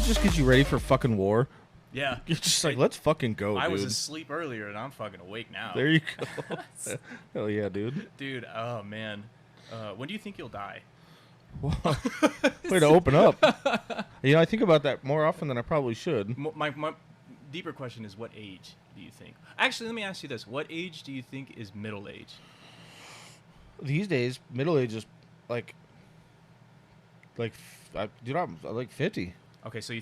just get you ready for fucking war? Yeah. You're just like, let's fucking go, dude. I was asleep earlier, and I'm fucking awake now. There you go. Hell yeah, dude. Dude, oh, man. When do you think you'll die? Way to open up. I think about that more often than I probably should. My deeper question is, what age do you think? Actually, let me ask you this. What age do you think is middle age? These days, middle age is dude, I'm like 50. Okay, so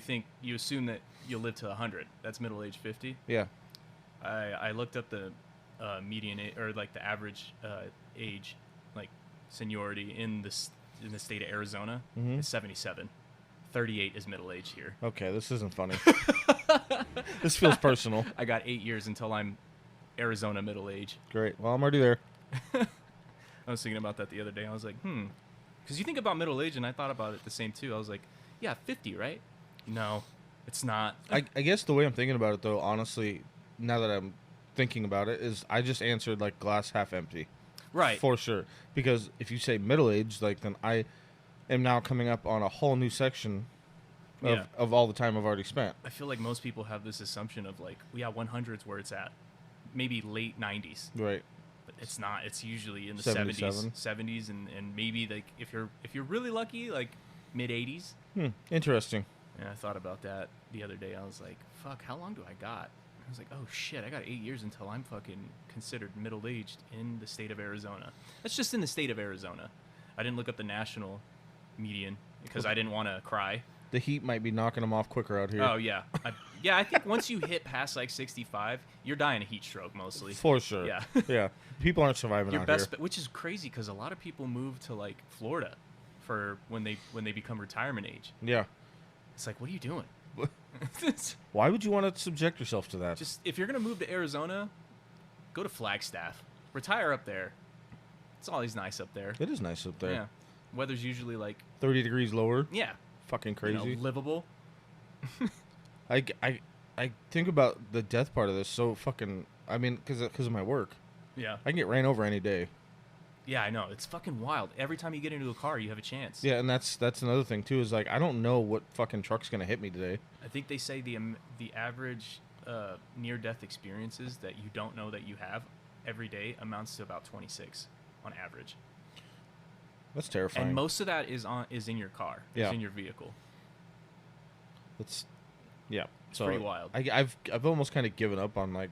you assume that you'll live to 100. That's middle age 50? Yeah. I looked up the median age, or like the average age, like seniority in the state of Arizona is 77. 38 is middle age here. Okay, this isn't funny. This feels personal. I got 8 years until I'm Arizona middle age. Great. Well, I'm already there. I was thinking about that the other day. I was like, because you think about middle age, and I thought about it the same too. I was like, yeah, 50, right? No, it's not. I guess the way I'm thinking about it, though, honestly, now that I'm thinking about it, is I just answered like glass half empty. Right. For sure. Because if you say middle age, like, then I am now coming up on a whole new section of all the time I've already spent. I feel like most people have this assumption of like, 100's where it's at. Maybe late 90s. Right. But it's not. It's usually in the 70s and maybe like if you're really lucky, like mid 80s. Interesting. And I thought about that the other day. I was like, fuck, how long do I got? I was like, oh shit, I got 8 years until I'm fucking considered middle-aged in the state of Arizona. That's just in the state of Arizona. I didn't look up the national median because I didn't want to cry. The heat might be knocking them off quicker out here. Oh, yeah. I think once you hit past like 65, you're dying of heat stroke mostly. For sure. Yeah. Yeah. People aren't surviving out here. Which is crazy because a lot of people move to like Florida for when they become retirement age. Yeah. It's like, what are you doing? Why would you want to subject yourself to that? Just if you're gonna move to Arizona, go to Flagstaff. Retire up there. It's always nice up there. It is nice up there. Yeah. Weather's usually like 30 degrees lower. Yeah. Fucking crazy. Livable. I think about the death part of this so fucking. I mean, because of my work. Yeah. I can get ran over any day. Yeah, I know. It's fucking wild. Every time you get into a car, you have a chance. Yeah, and that's another thing too. Is like I don't know what fucking truck's gonna hit me today. I think they say the average near-death experiences that you don't know that you have every day amounts to about 26 on average. That's terrifying. And most of that is in your car. Yeah. Is in your vehicle. It's It's pretty wild. I've almost kind of given up on like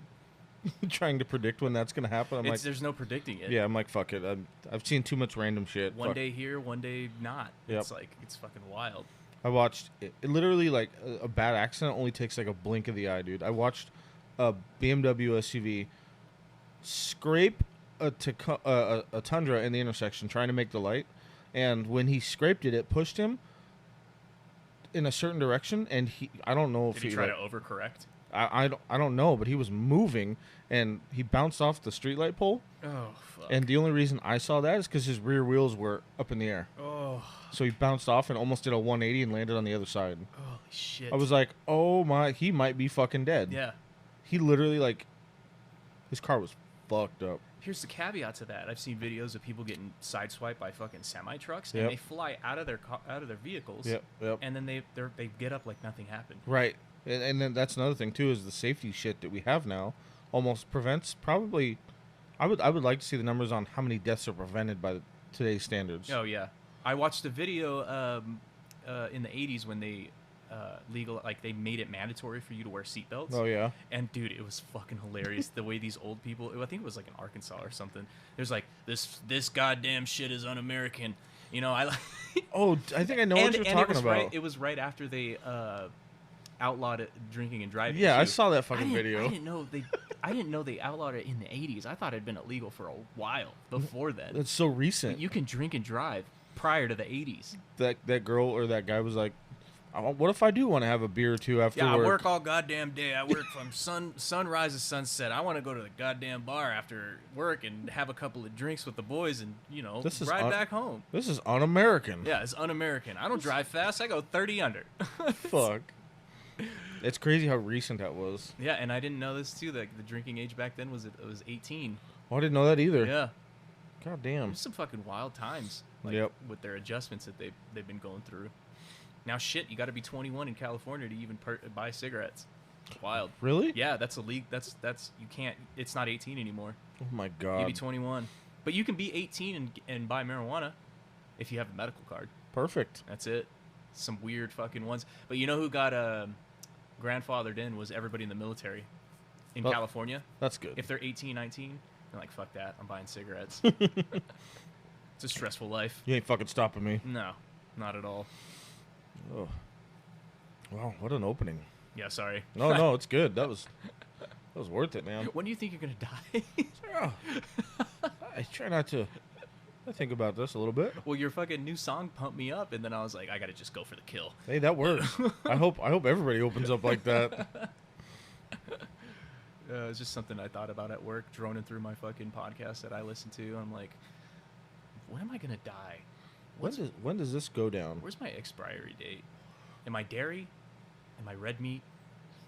trying to predict when that's gonna happen. There's no predicting it. Yeah, I'm like, fuck it. I've seen too much random shit. One day here, one day not. Yep. It's like it's fucking wild. I watched it literally like a bad accident only takes like a blink of the eye, dude. I watched a BMW SUV scrape a Tundra in the intersection trying to make the light, and when he scraped it, it pushed him in a certain direction, and I don't know if Did he try to overcorrect? I don't know, but he was moving, and he bounced off the streetlight pole. Oh, fuck. And the only reason I saw that is because his rear wheels were up in the air. Oh. So he bounced off and almost did a 180 and landed on the other side. Holy shit. I was like, oh my, he might be fucking dead. Yeah. He literally, like, his car was fucked up. Here's the caveat to that. I've seen videos of people getting sideswiped by fucking semi-trucks, Yep. and they fly out of their vehicles. Yep. And then they get up like nothing happened. Right. And then that's another thing, too, is the safety shit that we have now almost prevents probably... I would like to see the numbers on how many deaths are prevented by today's standards. Oh, yeah. I watched a video in the 80s when they they made it mandatory for you to wear seatbelts. Oh, yeah. And, dude, it was fucking hilarious the way these old people... I think it was like in Arkansas or something. There's like, this goddamn shit is un-American. You know, I... Oh, I think I know what you're talking about. It was right after they... outlawed it, drinking and driving. Yeah, too. I saw that fucking video. I didn't know they outlawed it in the 80s. I thought it had been illegal for a while before then. It's so recent. But you can drink and drive prior to the 80s. That girl or that guy was like, what if I do want to have a beer or two after work? I work all goddamn day. I work from sunrise to sunset. I want to go to the goddamn bar after work and have a couple of drinks with the boys and, ride back home. This is un-American. Yeah, it's un-American. I don't drive fast. I go 30 under. Fuck. It's crazy how recent that was. Yeah, and I didn't know this too. Like the drinking age back then was 18. Oh, I didn't know that either. Yeah. God damn. There's some fucking wild times. With their adjustments that they've been going through. Now shit, you got to be 21 in California to even buy cigarettes. Wild. Really? Yeah, that's illegal. That's you can't. It's not 18 anymore. Oh my god. You be 21, but you can be 18 and buy marijuana if you have a medical card. Perfect. That's it. Some weird fucking ones. But you know who got grandfathered in was everybody in the military in California. That's good. If they're 18, 19, they're like, fuck that. I'm buying cigarettes. It's a stressful life. You ain't fucking stopping me. No, not at all. Oh. Wow, what an opening. Yeah, sorry. No, it's good. That was worth it, man. When do you think you're going to die? Oh. I try not to. I think about this a little bit. Well, your fucking new song pumped me up, and then I was like, I got to just go for the kill. Hey, that works. I hope everybody opens up like that. It's just something I thought about at work, droning through my fucking podcast that I listen to. I'm like, when am I going to die? When does this go down? Where's my expiry date? Am I dairy? Am I red meat?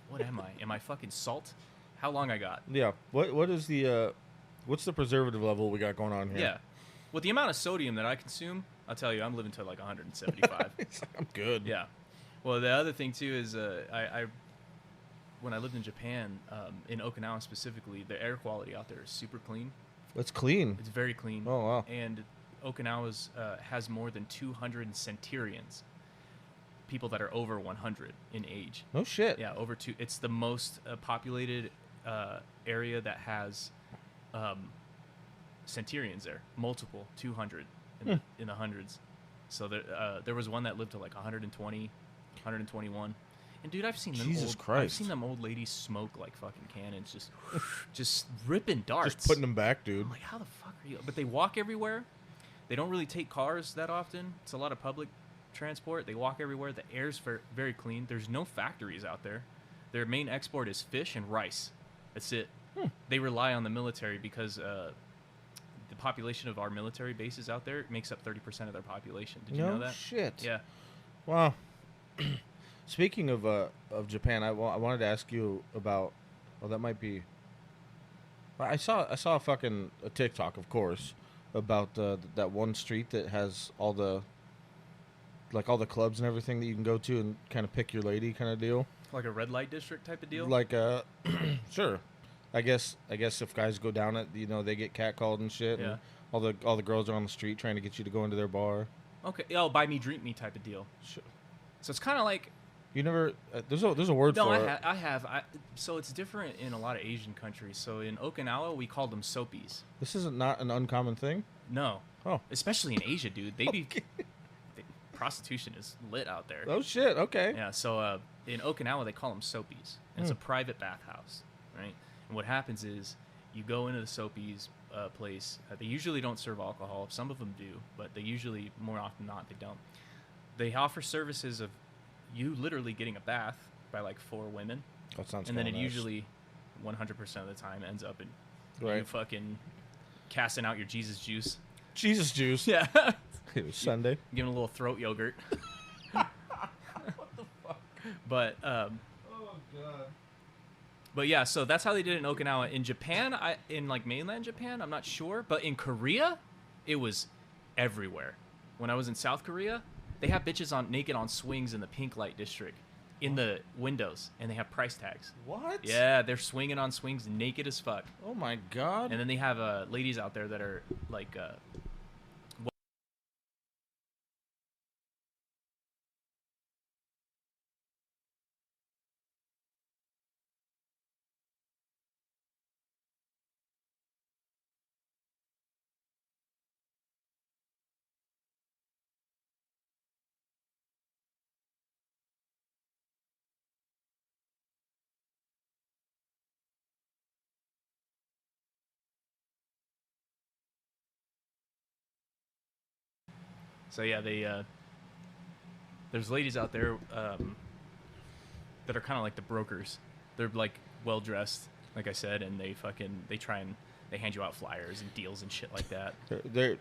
What am I? Am I fucking salt? How long I got? Yeah. What is the what's the preservative level we got going on here? Yeah. With the amount of sodium that I consume, I'll tell you, I'm living to like 175. I'm good. Yeah. Well, the other thing too is I when I lived in Japan, in Okinawa specifically, the air quality out there is super clean. It's clean. It's very clean. Oh wow. And Okinawa's has more than 200 centurions, people that are over 100 in age. No shit. Yeah, over two. It's the most populated area that has centurions there. Multiple, 200 in the hundreds. So there was one that lived to like 120, 121. And dude, I've seen them I've seen them old ladies smoke like fucking cannons, just ripping darts. Just putting them back, dude. I'm like, how the fuck are you? But they walk everywhere. They don't really take cars that often. It's a lot of public transport. They walk everywhere. The air's very clean. There's no factories out there. Their main export is fish and rice. That's it. They rely on the military because the population of our military bases out there makes up 30% of their population. Did you know that? Shit. Yeah. Wow. Speaking of Japan, I wanted to ask you about. Well, that might be. I saw a TikTok, of course, about that one street that has all the clubs and everything that you can go to and kind of pick your lady kind of deal. Like a red light district type of deal? Like sure. I guess if guys go down it, they get catcalled and shit. Yeah. And all the girls are on the street trying to get you to go into their bar. Okay. Oh, buy me, drink me type of deal. Sure. So it's kind of like. You never. There's a word for it. No, I have. So it's different in a lot of Asian countries. So in Okinawa, we call them soapies. This is not an uncommon thing. No. Oh. Especially in Asia, dude. Prostitution is lit out there. Oh shit. Okay. Yeah. So in Okinawa, they call them soapies. And it's a private bathhouse, right? And what happens is you go into the soapies place. They usually don't serve alcohol. Some of them do, but they usually, more often than not, they don't. They offer services of you literally getting a bath by like 4 women. That sounds. And then it nice. usually 100% of the time ends up in Right. you fucking casting out your Jesus juice. Jesus juice. Yeah. It was Sunday. Giving a little throat yogurt. What the fuck? But oh god. But yeah, so that's how they did it in Okinawa. In Japan, in like mainland Japan, I'm not sure, but in Korea, it was everywhere. When I was in South Korea, they have bitches naked on swings in the pink light district, in the windows, and they have price tags. What? Yeah, they're swinging on swings naked as fuck. Oh my god. And then they have ladies out there that are like. So yeah, there's ladies out there that are kind of like the brokers. They're like well dressed, like I said, and they hand you out flyers and deals and shit like that. They're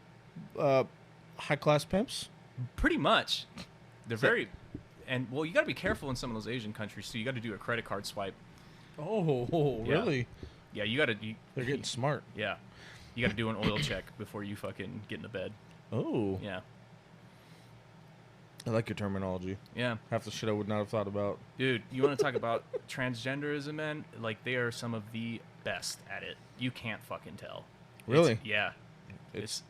high class pimps. Pretty much. They're very, and well, you got to be careful in some of those Asian countries. So you got to do a credit card swipe. Oh, Yeah. really? Yeah, you got to. They're getting smart. Yeah, you got to do an oil check before you fucking get in the bed. Oh. Yeah. I like your terminology. Yeah. Half the shit I would not have thought about. Dude, you want to talk about transgenderism, man? Like, they are some of the best at it. You can't fucking tell. Really? Yeah. It's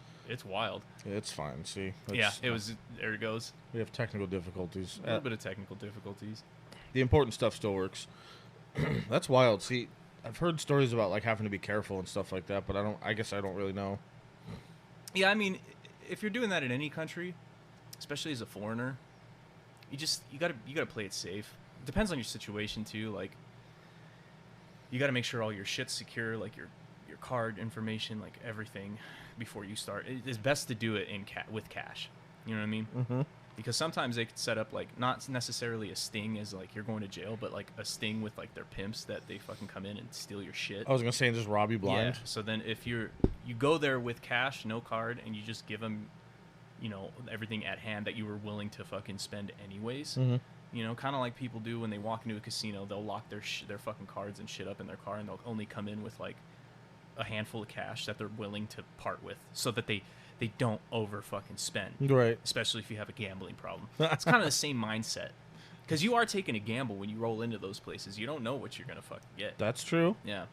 wild. It's fine. See. Yeah, it was. There it goes. We have technical difficulties. A little bit of technical difficulties. The important stuff still works. That's wild. See, I've heard stories about like having to be careful and stuff like that, but I guess I don't really know. Yeah, I mean, if you're doing that in any country, especially as a foreigner, you gotta play it safe. It depends on your situation too. Like, you gotta make sure all your shit's secure, like your card information, like everything, before you start. It's best to do it with cash. You know what I mean? Mm-hmm. Because sometimes they could set up like not necessarily a sting as like you're going to jail, but like a sting with like their pimps that they fucking come in and steal your shit. I was gonna say just rob you blind. Yeah. So then if you go there with cash, no card, and you just give them, you know, everything at hand that you were willing to fucking spend anyways. Mm-hmm. You know, kind of like people do when they walk into a casino. They'll lock their fucking cards and shit up in their car, and they'll only come in with like a handful of cash that they're willing to part with, so that they don't over fucking spend. Right. Especially if you have a gambling problem. It's kind of the same mindset, because you are taking a gamble when you roll into those places. You don't know what you're gonna fucking get. That's true. Yeah.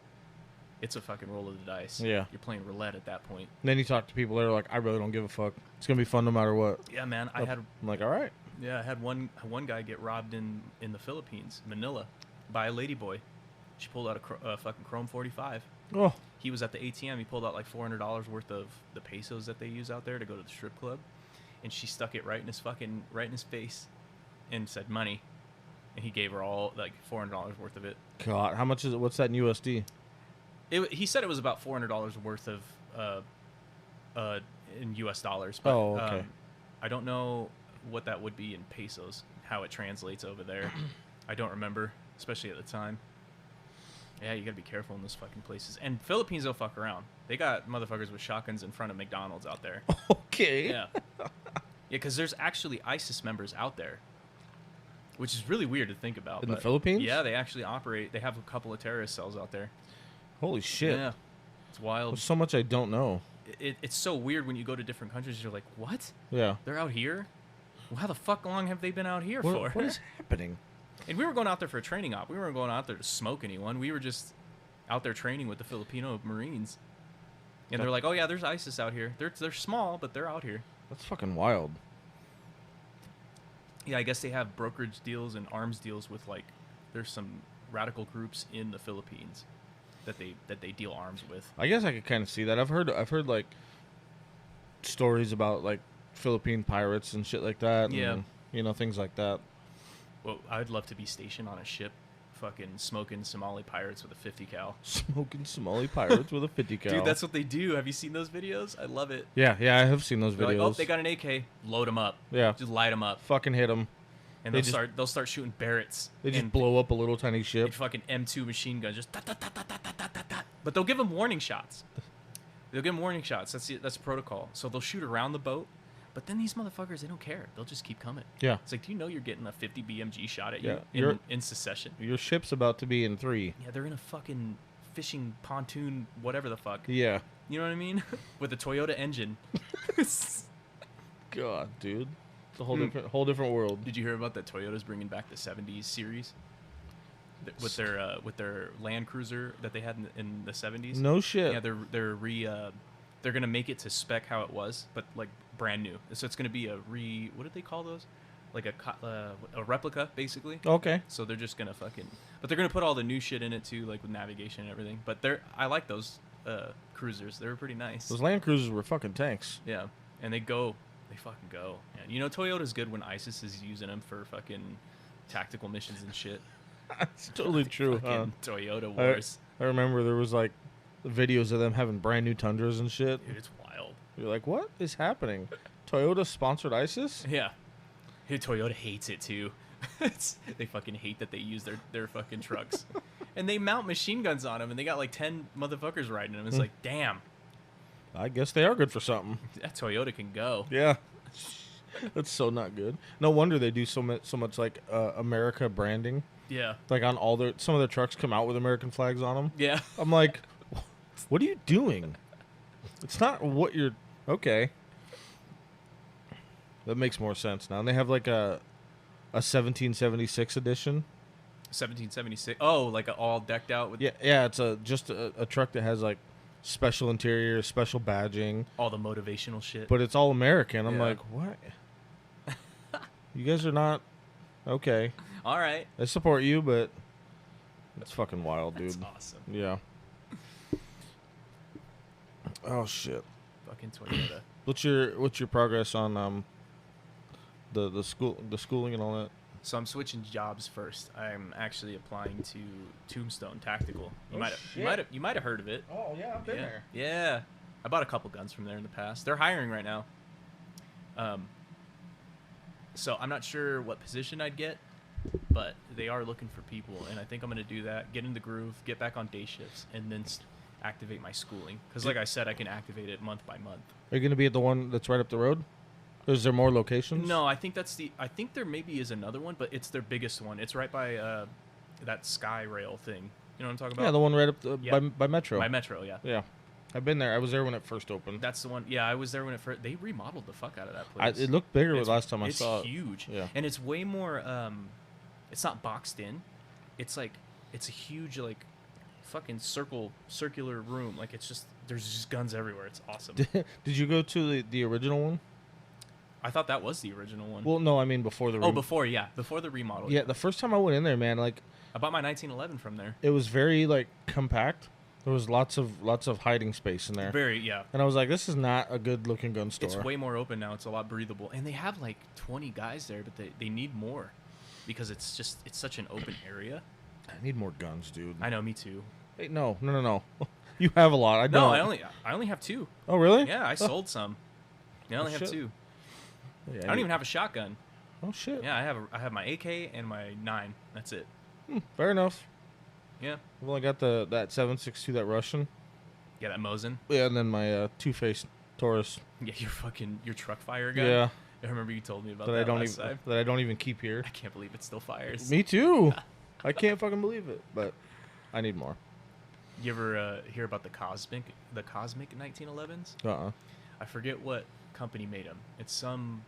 It's a fucking roll of the dice. Yeah. You're playing roulette at that point. And then you talk to people that are like, I really don't give a fuck. It's gonna be fun no matter what. Yeah, man. I'm like, all right. Yeah, I had one guy get robbed in the Philippines, Manila, by a ladyboy. She pulled out a fucking Chrome 45. Oh. He was at the ATM. He pulled out like $400 worth of the pesos that they use out there to go to the strip club, and she stuck it right in his face, and said money, and he gave her all like $400 worth of it. God, how much is it? What's that in USD? He said it was about $400 worth of in US dollars. But, oh, okay. I don't know what that would be in pesos, how it translates over there. I don't remember, especially at the time. Yeah, you gotta be careful in those fucking places. And Philippines don't fuck around. They got motherfuckers with shotguns in front of McDonald's out there. Okay. Yeah. Yeah, because there's actually ISIS members out there, which is really weird to think about. In the Philippines? Yeah, they actually operate. They have a couple of terrorist cells out there. Holy shit. Yeah. It's wild. There's so much I don't know. It's so weird when you go to different countries. You're like, what? Yeah. They're out here? Well, how the fuck long have they been out here for? What is happening? And we were going out there for a training op. We weren't going out there to smoke anyone. We were just out there training with the Filipino Marines. And they're like, oh, yeah, there's ISIS out here. They're small, but they're out here. That's fucking wild. Yeah, I guess they have brokerage deals and arms deals with, like, there's some radical groups in the Philippines that they deal arms with. I guess I could kind of see that. I've heard like stories about like Philippine pirates and shit like that. Yeah. And, you know, things like that. Well, I'd love to be stationed on a ship fucking smoking Somali pirates with a 50 cal. Smoking Somali pirates with a 50 cal. Dude, that's what they do. Have you seen those videos? I love it. Yeah, I have seen those They're videos. like, oh, they got an AK. Load them up. Yeah. Just light them up. Fucking hit them. And they'll start shooting Barretts. They just blow up a little tiny ship. Fucking M2 machine gun, just But they'll give them warning shots. That's protocol. So they'll shoot around the boat. But then these motherfuckers, they don't care. They'll just keep coming. Yeah. It's like, do you know you're getting a 50 BMG shot at Yeah. you in secession? Your ship's about to be in 3. Yeah, they're in a fucking fishing pontoon, whatever the fuck. Yeah. You know what I mean? With a Toyota engine. God, dude. It's a whole different world. Did you hear about that Toyota's bringing back the 70s series? With their Land Cruiser that they had in the 70s? No shit. Yeah, they're gonna make it to spec how it was, but like brand new. So it's gonna be what did they call those? Like a replica, basically. Okay. So they're just gonna but they're gonna put all the new shit in it too, like with navigation and everything. But I like those cruisers. They were pretty nice. Those Land Cruisers were fucking tanks. Yeah, and they fucking go. And you know, Toyota's good when ISIS is using them for fucking tactical missions and shit. That's totally true. Toyota wars. I remember there was like videos of them having brand new Tundras and shit. Dude, it's wild. You're like, what is happening? Toyota sponsored ISIS? Yeah. Hey, Toyota hates it too. They fucking hate that they use their fucking trucks. And they mount machine guns on them, and they got like 10 motherfuckers riding them. It's like, damn. I guess they are good for something. That Toyota can go. Yeah. That's so not good. No wonder they do so much like America branding. Yeah. Like on some of their trucks come out with American flags on them. Yeah. I'm like, what are you doing? It's not what you're... Okay. That makes more sense now. And they have like a 1776 edition. 1776. Oh, like all decked out with Yeah. It's just a truck that has like special interior, special badging, all the motivational shit. but it's all American. I'm Yeah. like, what? You guys are not okay. All right. I support you, but it's fucking wild, dude. That's awesome. Yeah. Oh shit. Fucking Toyota. What's your progress on the schooling and all that? So I'm switching jobs first. I'm actually applying to Tombstone Tactical. You might have heard of it. Oh yeah, I've been Yeah. there. Yeah. I bought a couple guns from there in the past. They're hiring right now. So I'm not sure what position I'd get, but they are looking for people, and I think I'm going to do that, get in the groove, get back on day shifts, and then activate my schooling. Because like I said, I can activate it month by month. Are you going to be at the one that's right up the road? Or is there more locations? No, I think I think there maybe is another one, but it's their biggest one. It's right by that Sky Rail thing. You know what I'm talking about? Yeah, the one right up Yeah. by Metro. By Metro, yeah. Yeah. I've been there. I was there when it first opened. That's the one. Yeah, I was there when it first. They remodeled the fuck out of that place. It looked bigger the last time I saw it. It's huge. Yeah. And it's way more. It's not boxed in. It's like it's a huge like, fucking circular room. Like it's just there's just guns everywhere. It's awesome. Did you go to the original one? I thought that was the original one. Well, no, I mean before the. Before the remodel. Yeah, the first time I went in there, man, like I bought my 1911 from there. it was very like compact. There was lots of hiding space in there. Very, yeah. And I was like, this is not a good looking gun store. It's way more open now. It's a lot breathable. And they have like 20 guys there, but they need more because it's such an open area. I need more guns, dude. I know, me too. Hey, no. You have a lot. I know. No, I only have 2. Oh, really? Yeah, I sold some. I only have shit. 2. Yeah, I don't even have a shotgun. Oh shit. Yeah, I have my AK and my 9. That's it. Fair enough. Yeah. I've only got that 7.62, that Russian. Yeah, that Mosin. Yeah, and then my two-faced Taurus. Yeah, your truck fire gun. Yeah. I remember you told me about That that I don't last even time. that I don't even keep here. I can't believe it still fires. Me too. I can't fucking believe it, but I need more. You ever hear about the Cosmic 1911s? I forget what company made them. It's some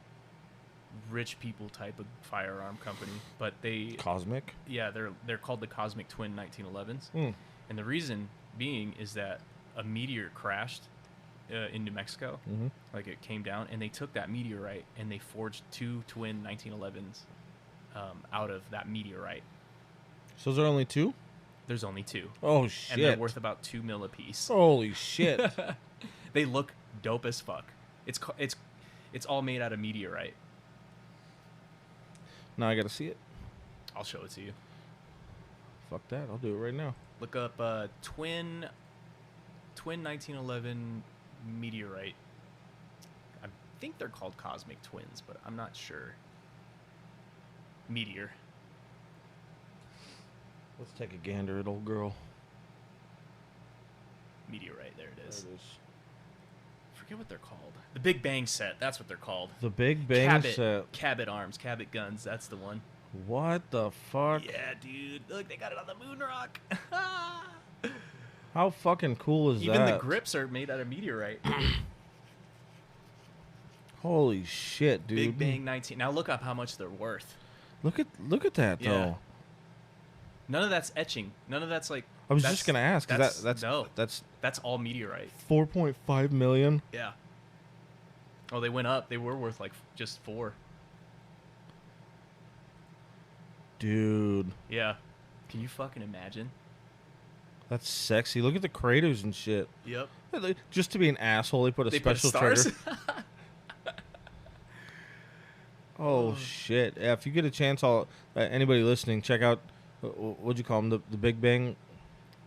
rich people type of firearm company, but they Cosmic? yeah, they're called the Cosmic Twin 1911s. And the reason being is that a meteor crashed in New Mexico. Like it came down, and they took that meteorite and they forged 2 twin 1911s out of that meteorite. So is there only 2? There's only 2. Oh shit. And they're worth about $2 million a piece. Holy shit. They look dope as fuck. It's all made out of meteorite. Now I gotta see it. I'll show it to you. Fuck that. I'll do it right now. Look up twin 1911 meteorite. I think they're called Cosmic Twins, but I'm not sure. Meteor. Let's take a gander at old girl. Meteorite. There it is. There it is. Forget what they're called. The Big Bang set. That's what they're called. The Big Bang set. Cabot arms. Cabot guns. That's the one. What the fuck? Yeah, dude. Look, they got it on the moon rock. How fucking cool is that? Even the grips are made out of meteorite. Holy shit, dude. Big Bang 19. Now look up how much they're worth. Look at that Yeah. though. None of that's etching. None of that's like. I was just gonna ask. 'Cause no. That's That's all meteorite. 4.5 million. Yeah. Oh, they went up. They were worth like just 4. Dude, Yeah. Can you fucking imagine? that's sexy. Look at the craters and shit. Yep. Just to be an asshole, they put a They put special stars. trigger. Oh shit! Yeah, if you get a chance, anybody listening, check out what'd you call them? The Big Bang.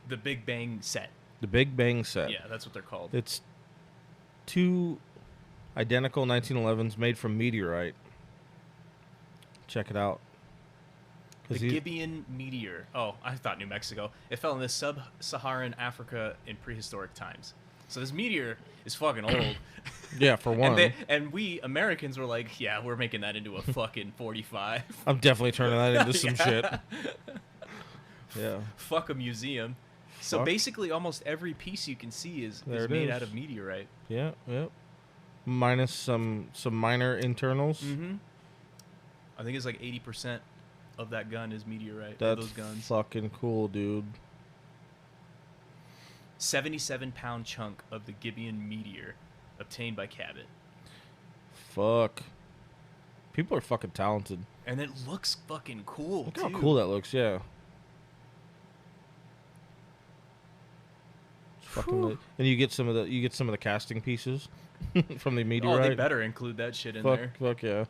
The Big Bang set. The Big Bang set. Yeah, that's what they're called. It's 2 identical 1911s made from meteorite. Check it out. The Gibeon meteor. Oh, I thought New Mexico. It fell in the sub-Saharan Africa in prehistoric times. So this meteor is fucking old. Yeah, for one. And we Americans were like, yeah, we're making that into a fucking 45. I'm definitely turning that into some Yeah. shit. Yeah. Fuck a museum. So Fuck. basically almost every piece you can see is There it made is. out of meteorite. Yeah, yeah. minus some minor internals. Mm-hmm. I think it's like 80% of that gun is meteorite. That's those guns. fucking cool, dude. 77-pound chunk of the Gibeon meteor obtained by Cabot. Fuck. People are fucking talented. And it looks fucking cool, Look too. how cool that looks, yeah. It's fucking lit. And you get some of the casting pieces from the meteorite. Oh, they better include that shit in there. Fuck yeah.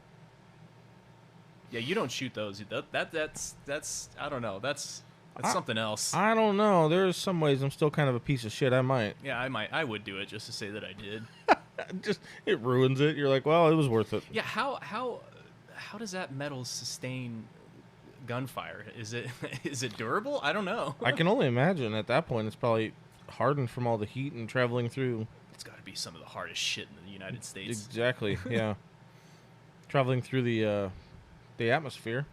Yeah, you don't shoot those. That's I don't know. That's something else. I don't know. There's some ways I'm still kind of a piece of shit. I might. Yeah, I would do it just to say that I did. Just it ruins it. You're like, well, it was worth it. Yeah, how does that metal sustain gunfire? Is it durable? I don't know. I can only imagine at that point it's probably hardened from all the heat and traveling through. It's got to be some of the hardest shit in the United States. Exactly. Yeah. Traveling through the atmosphere.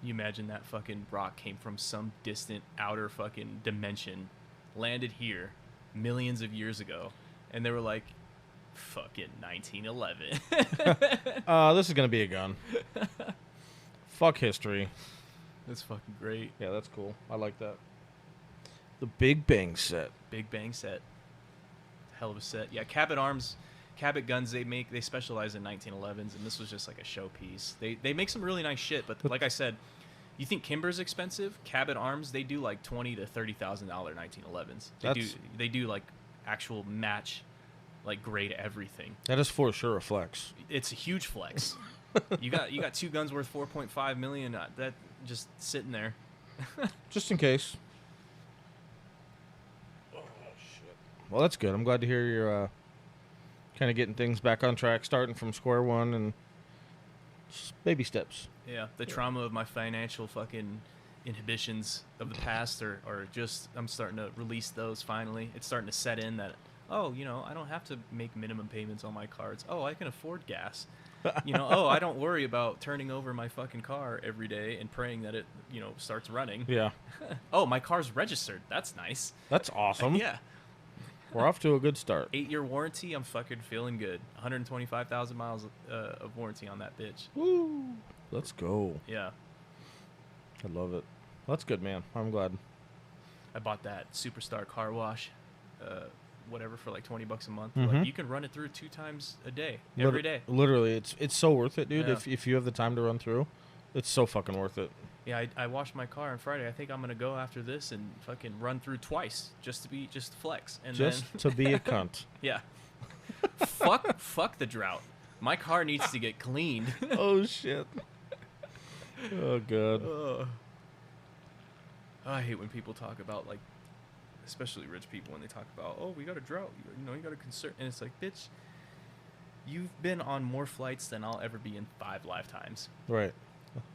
You imagine that fucking rock came from some distant outer fucking dimension, landed here millions of years ago, and they were like, fucking 1911. This is gonna be a gun. Fuck history. That's fucking great. Yeah, that's cool. I like that. The Big Bang set. Big Bang set. Hell of a set. Yeah, Cabot Arms, Cabot guns, they specialize in 1911s, and this was just like a showpiece. They make some really nice shit, but like I said, you think Kimber's expensive? Cabot Arms, they do like $20,000 to $30,000 1911s. They do like actual match, like grade everything. That is for sure a flex. It's a huge flex. you got two guns worth $4.5 million that just sitting there. Just in case. Oh shit. Well, that's good. I'm glad to hear you're kind of getting things back on track, starting from square one and just baby steps. Yeah, the trauma of my financial fucking inhibitions of the past are just, I'm starting to release those finally. It's starting to set in that, oh, I don't have to make minimum payments on my cards. Oh, I can afford gas. Oh, I don't worry about turning over my fucking car every day and praying that it, starts running. Yeah. Oh, my car's registered. That's nice. That's awesome. Yeah. We're off to a good start. 8-year warranty. I'm fucking feeling good. 125,000 miles of warranty on that bitch. Woo. Let's go. Yeah. I love it. That's good, man. I'm glad. I bought that Superstar car wash, whatever, for like $20 a month. Mm-hmm. Like, you can run it through 2 times a day, every day. Literally, it's so worth it, dude. Yeah. If you have the time to run through, it's so fucking worth it. Yeah, I washed my car on Friday. I think I'm gonna go after this and fucking run through twice just to flex. And just then, to be a cunt. Yeah. fuck the drought. My car needs to get cleaned. Oh shit. Oh god. I hate when people talk about, like, especially rich people, when they talk about, oh, we got a drought. You got to concern. And it's like, bitch, you've been on more flights than I'll ever be in 5 lifetimes. Right.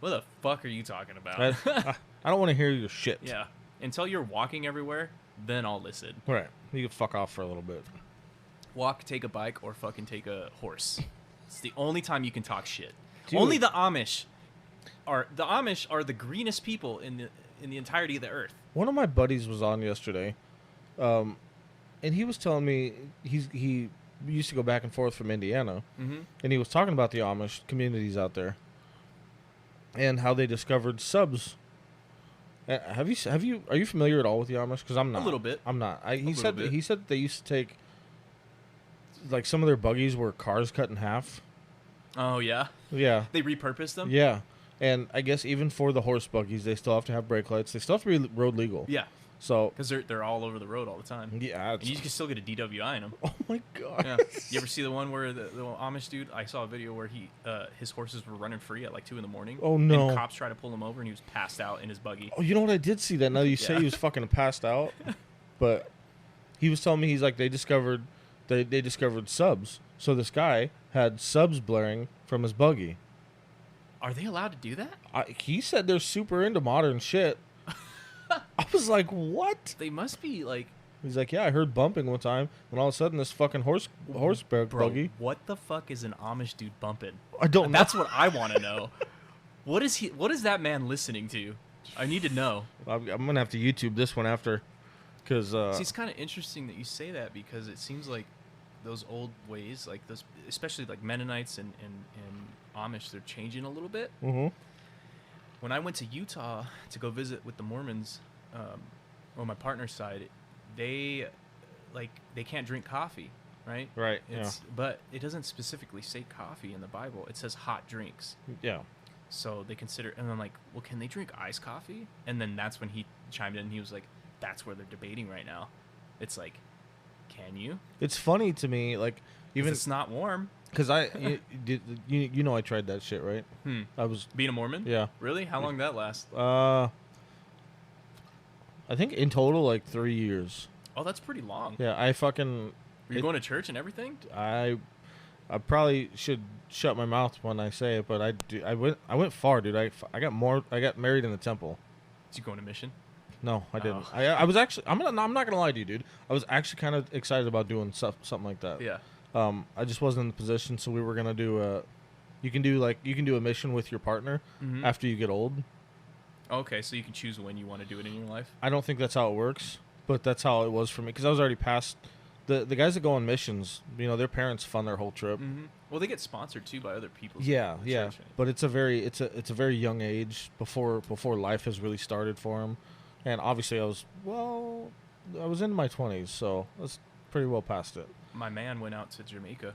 What the fuck are you talking about? I don't want to hear your shit. Yeah. Until you're walking everywhere, then I'll listen. Right. You can fuck off for a little bit. Walk, take a bike, or fucking take a horse. It's the only time you can talk shit. Dude. Only the Amish are the greenest people in the entirety of the earth. One of my buddies was on yesterday, and he was telling me he used to go back and forth from Indiana, and he was talking about the Amish communities out there and how they discovered subs. Are you familiar at all with the Amish? Because I'm not. A little bit. I'm not. He said they used to take, like, some of their buggies were cars cut in half. Oh yeah. Yeah. They repurposed them. Yeah. And I guess even for the horse buggies, they still have to have brake lights. They still have to be road legal. Yeah. So because they're all over the road all the time. Yeah. And you can still get a DWI in them. Oh my god. Yeah. You ever see the one where the Amish dude? I saw a video where his horses were running free at like 2 a.m. Oh no. And cops tried to pull him over, and he was passed out in his buggy. Oh, you know what? I did see that. Now you say he was fucking passed out, but he was telling me he's like they discovered subs. So this guy had subs blaring from his buggy. Are they allowed to do that? He said they're super into modern shit. I was like, what? They must be like. He's like, yeah, I heard bumping one time, and all of a sudden this fucking horse buggy. What the fuck is an Amish dude bumping? I don't know. That's what I want to know. What is that man listening to? I need to know. I'm gonna have to YouTube this one after, because see, it's kind of interesting that you say that, because it seems like those old ways, like those, especially like Mennonites and Amish, they're changing a little bit. Mm-hmm. When I went to Utah to go visit with the Mormons, on my partner's side, they can't drink coffee, right? Right. But it doesn't specifically say coffee in the Bible. It says hot drinks. Yeah. So they consider, and I'm like, well, can they drink iced coffee? And then that's when he chimed in. And he was like, that's where they're debating right now. It's like, can you? It's funny to me, like, even it's not warm. Because you know I tried that shit, right? I was being a Mormon. Yeah. Really? How long did that last? I think in total like 3 years. Oh, that's pretty long. Yeah, Were you going to church and everything? I probably should shut my mouth when I say it, but I went far, dude. I got married in the temple. Did you go on a mission? No, I didn't. I was actually I'm not gonna lie to you, dude. I was actually kind of excited about doing something like that. Yeah. I just wasn't in the position, so we were gonna do you can do a mission with your partner after you get old. Okay, so you can choose when you want to do it in your life. I don't think that's how it works, but that's how it was for me because I was already past the guys that go on missions. You know, their parents fund their whole trip. Well, they get sponsored too by other people. Yeah. But it's a very young age before life has really started for them, and obviously I was in my 20s, so that's pretty well past it. My man went out to Jamaica.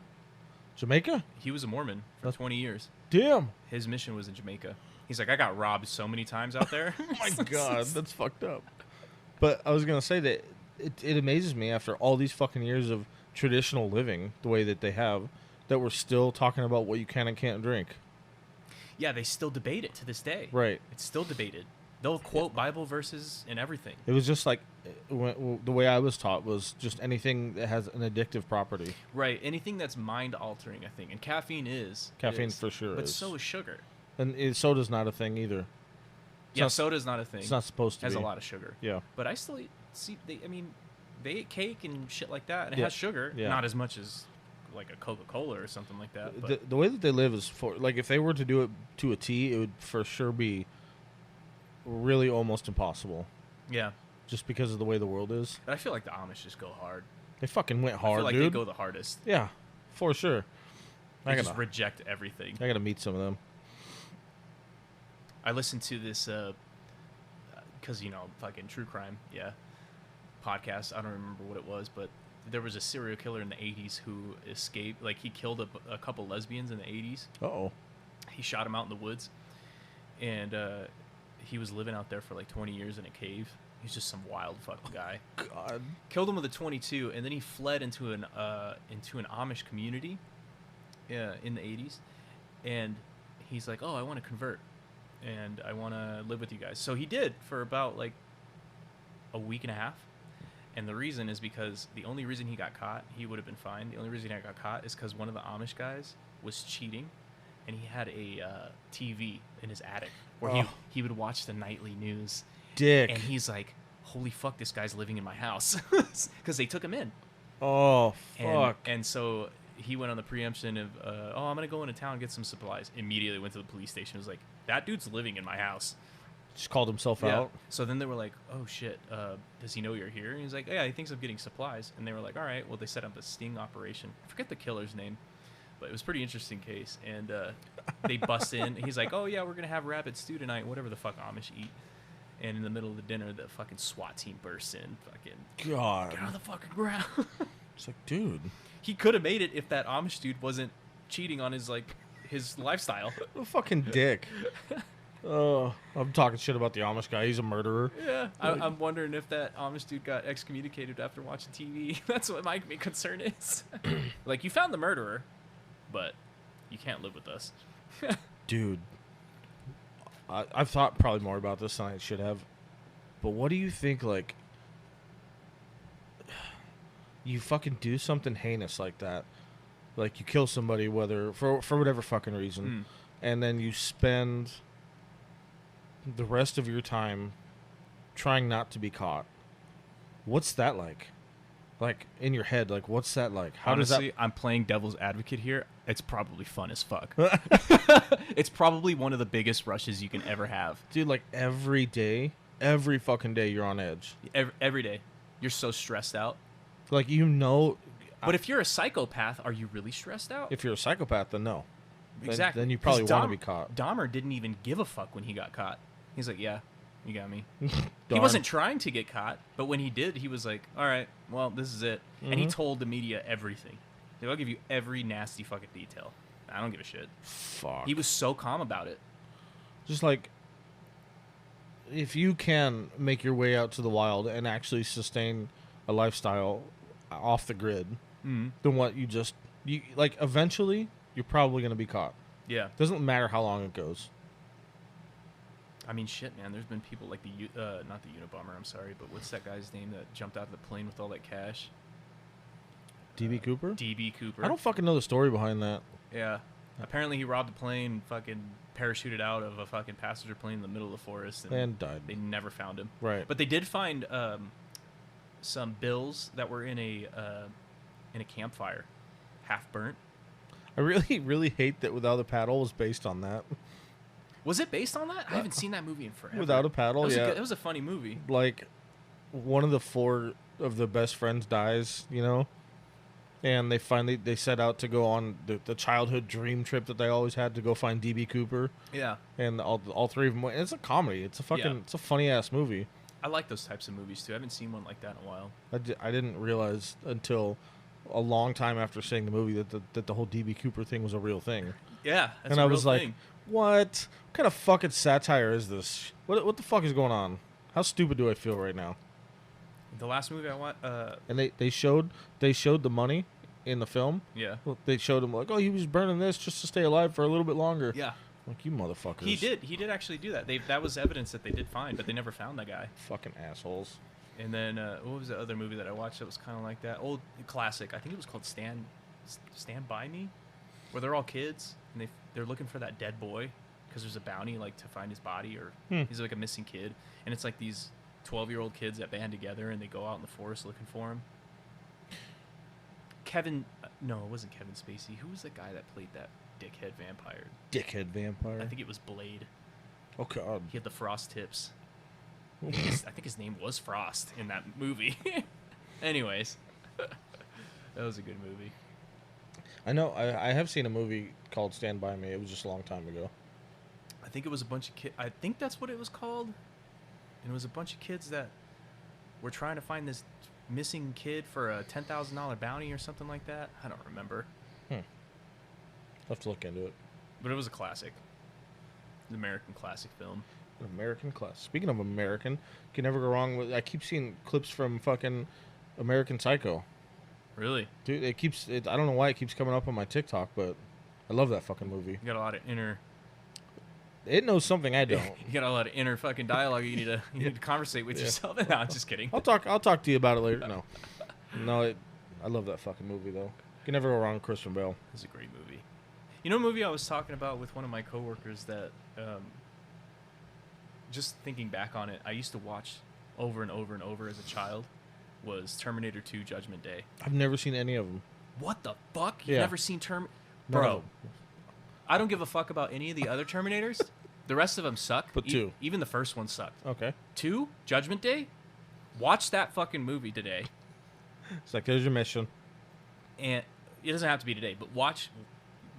Jamaica? He was a Mormon for 20 years. Damn. His mission was in Jamaica. He's like, I got robbed so many times out there. Oh my God, that's fucked up. But I was going to say that it amazes me after all these fucking years of traditional living, the way that they have, that we're still talking about what you can and can't drink. Yeah, they still debate it to this day. Right. It's still debated. They'll quote Bible verses and everything. It was just like the way I was taught was just anything that has an addictive property. Right. Anything that's mind altering, I think. And caffeine is. Caffeine for sure but is. so is sugar. And soda's not a thing either. Soda's not a thing. It's not supposed to be. It has a lot of sugar. Yeah. But I still see, they eat cake and shit like that, and it has sugar. Yeah. Not as much as like a Coca-Cola or something like that. But The way that they live is like if they were to do it to a T, it would for sure be really almost impossible. Yeah. Just because of the way the world is. But I feel like the Amish just go hard. They fucking went hard, I feel like dude. they go the hardest. Yeah, for sure. They just reject everything. I gotta meet some of them. I listened to this, because, fucking true crime, podcast. I don't remember what it was, but there was a serial killer in the 80s who escaped. Like, he killed a couple lesbians in the 80s. Uh-oh. He shot them out in the woods. And he was living out there for like 20 years in a cave. He's just some wild fucking guy. God. Killed him with a .22, and then he fled into an Amish community in the 80s. And he's like, oh, I want to convert. And I want to live with you guys. So he did for about like a week and a half. And the reason is because the only reason he got caught, he would have been fine. The only reason he got caught is because one of the Amish guys was cheating. And he had a TV in his attic where he would watch the nightly news. Dick. And he's like, holy fuck, this guy's living in my house. Because they took him in. Oh, fuck. And so he went on the preemption of, I'm going to go into town and get some supplies. Immediately went to the police station. Was like, that dude's living in my house. Just called himself out. So then they were like, oh, shit, does he know you're here? And he's like, yeah, he thinks I'm getting supplies. And they were like, all right, well, they set up a sting operation. I forget the killer's name, but it was a pretty interesting case. And they bust in. He's like, oh, yeah, we're going to have rabbit stew tonight, whatever the fuck Amish eat. And in the middle of the dinner, the fucking SWAT team bursts in. Fucking, God. get on the fucking ground. It's like, dude. He could have made it if that Amish dude wasn't cheating on his lifestyle. What a fucking dick. Oh, I'm talking shit about the Amish guy. He's a murderer. Yeah, I'm wondering if that Amish dude got excommunicated after watching TV. That's what my concern is. Like, you found the murderer, but you can't live with us. Dude, I've thought probably more about this than I should have. But what do you think, like, you fucking do something heinous like that? Like, you kill somebody, whether for whatever fucking reason, and then you spend the rest of your time trying not to be caught. What's that like? Like, in your head, like, what's that like? How Honestly, does that... I'm playing devil's advocate here. It's probably fun as fuck. It's probably one of the biggest rushes you can ever have. Dude, like, every fucking day you're on edge. Every day. You're so stressed out. Like, But if you're a psychopath, are you really stressed out? If you're a psychopath, then no. Exactly. Then you probably 'Cause want to be caught. Dahmer didn't even give a fuck when he got caught. He's like, yeah, you got me. He Darn. wasn't trying to get caught, but when he did, he was like, all right, well, this is it. And he told the media everything. Like, I'll give you every nasty fucking detail. I don't give a shit. Fuck. He was so calm about it. Just like, if you can make your way out to the wild and actually sustain a lifestyle off the grid, then what you like, eventually, you're probably going to be caught. Yeah. Doesn't matter how long it goes. I mean, shit, man. There's been people like not the Unabomber, I'm sorry, but what's that guy's name that jumped out of the plane with all that cash? DB Cooper? DB Cooper. I don't fucking know the story behind that. Yeah. Apparently he robbed a plane, fucking parachuted out of a fucking passenger plane in the middle of the forest. And died. They never found him. Right. But they did find some bills that were in a campfire, half burnt. I really, really hate that Without a Paddle was based on that. Was it based on that? I haven't seen that movie in forever. Without a Paddle, yeah. It was a funny movie. Like, one of the 4 of the best friends dies, you know? And they set out to go on the childhood dream trip that they always had to go find DB Cooper. Yeah. And all 3 of them. And it's a comedy. It's a fucking, it's a funny ass movie. I like those types of movies too. I haven't seen one like that in a while. I didn't realize until a long time after seeing the movie that the whole DB Cooper thing was a real thing. Yeah, that's and a I real was like, thing. what kind of fucking satire is this? What the fuck is going on? How stupid do I feel right now? The last movie I watched. And they showed the money in the film. Yeah. They showed him like, oh, he was burning this just to stay alive for a little bit longer. Yeah. Like, you motherfuckers. He did actually do that. That was evidence that they did find, but they never found that guy. Fucking assholes. And then what was the other movie that I watched that was kind of like that? Old classic. I think it was called Stand By Me, where they're all kids and they're looking for that dead boy because there's a bounty like to find his body, or he's like a missing kid, and it's like these 12-year-old kids that band together and they go out in the forest looking for him. No, it wasn't Kevin Spacey. Who was the guy that played that dickhead vampire? Dickhead vampire. I think it was Blade. Oh God. He had the frost tips. I think his name was Frost in that movie. Anyways, that was a good movie. I know. I have seen a movie called Stand By Me. It was just a long time ago. I think it was a bunch of kids. I think that's what it was called. And it was a bunch of kids that were trying to find this missing kid for a $10,000 bounty or something like that. I don't remember. I'll have to look into it. But it was a classic. An American classic film. An American class. Speaking of American, you can never go wrong with. I keep seeing clips from fucking American Psycho. Really? Dude, I don't know why it keeps coming up on my TikTok, but I love that fucking movie. You got a lot of inner. It knows something I don't. You got a lot of inner fucking dialogue. You need to conversate with yourself. No, I'm just kidding. I'll talk to you about it later. No, I love that fucking movie though. You can never go wrong with Christian Bale. It's a great movie. You know, a movie I was talking about with one of my coworkers that, just thinking back on it, I used to watch over and over and over as a child, was Terminator 2: Judgment Day. I've never seen any of them. What the fuck? You've never seen Bro, No. I don't give a fuck about any of the other Terminators. The rest of them suck. But 2. Even the first one sucked. Okay. 2, Judgment Day? Watch that fucking movie today. It's like, there's your mission. And it doesn't have to be today, but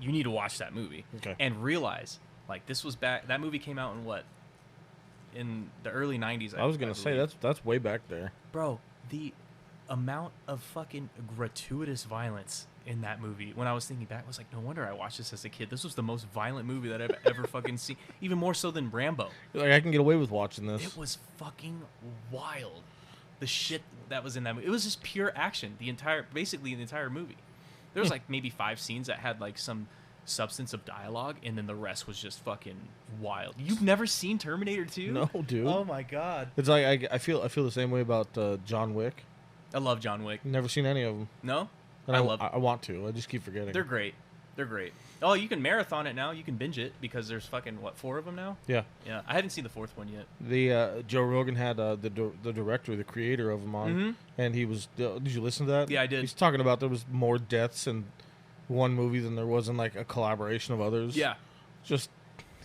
you need to watch that movie. Okay. And realize, like, this was back, that movie came out in what? In the early 90s, I was going to say, that's way back there. Bro, the amount of fucking gratuitous violence in that movie, when I was thinking back, I was like, no wonder I watched this as a kid. This was the most violent movie that I've ever fucking seen. Even more so than Rambo. Like, I can get away with watching this. It was fucking wild. The shit that was in that movie. It was just pure action. Basically the entire movie. There was like maybe 5 scenes that had like some substance of dialogue, and then the rest was just fucking wild. You've never seen Terminator 2? No, dude. Oh my god. It's like I feel the same way about John Wick. I love John Wick. Never seen any of them. No? And I want to. I just keep forgetting. They're great. They're great. Oh, you can marathon it now. You can binge it because there's fucking 4 of them now? Yeah. Yeah. I haven't seen the 4th one yet. The Joe Rogan had the director, the creator of them on, and he was. Did you listen to that? Yeah, I did. He's talking about there was more deaths in one movie than there was in like a collaboration of others. Yeah. Just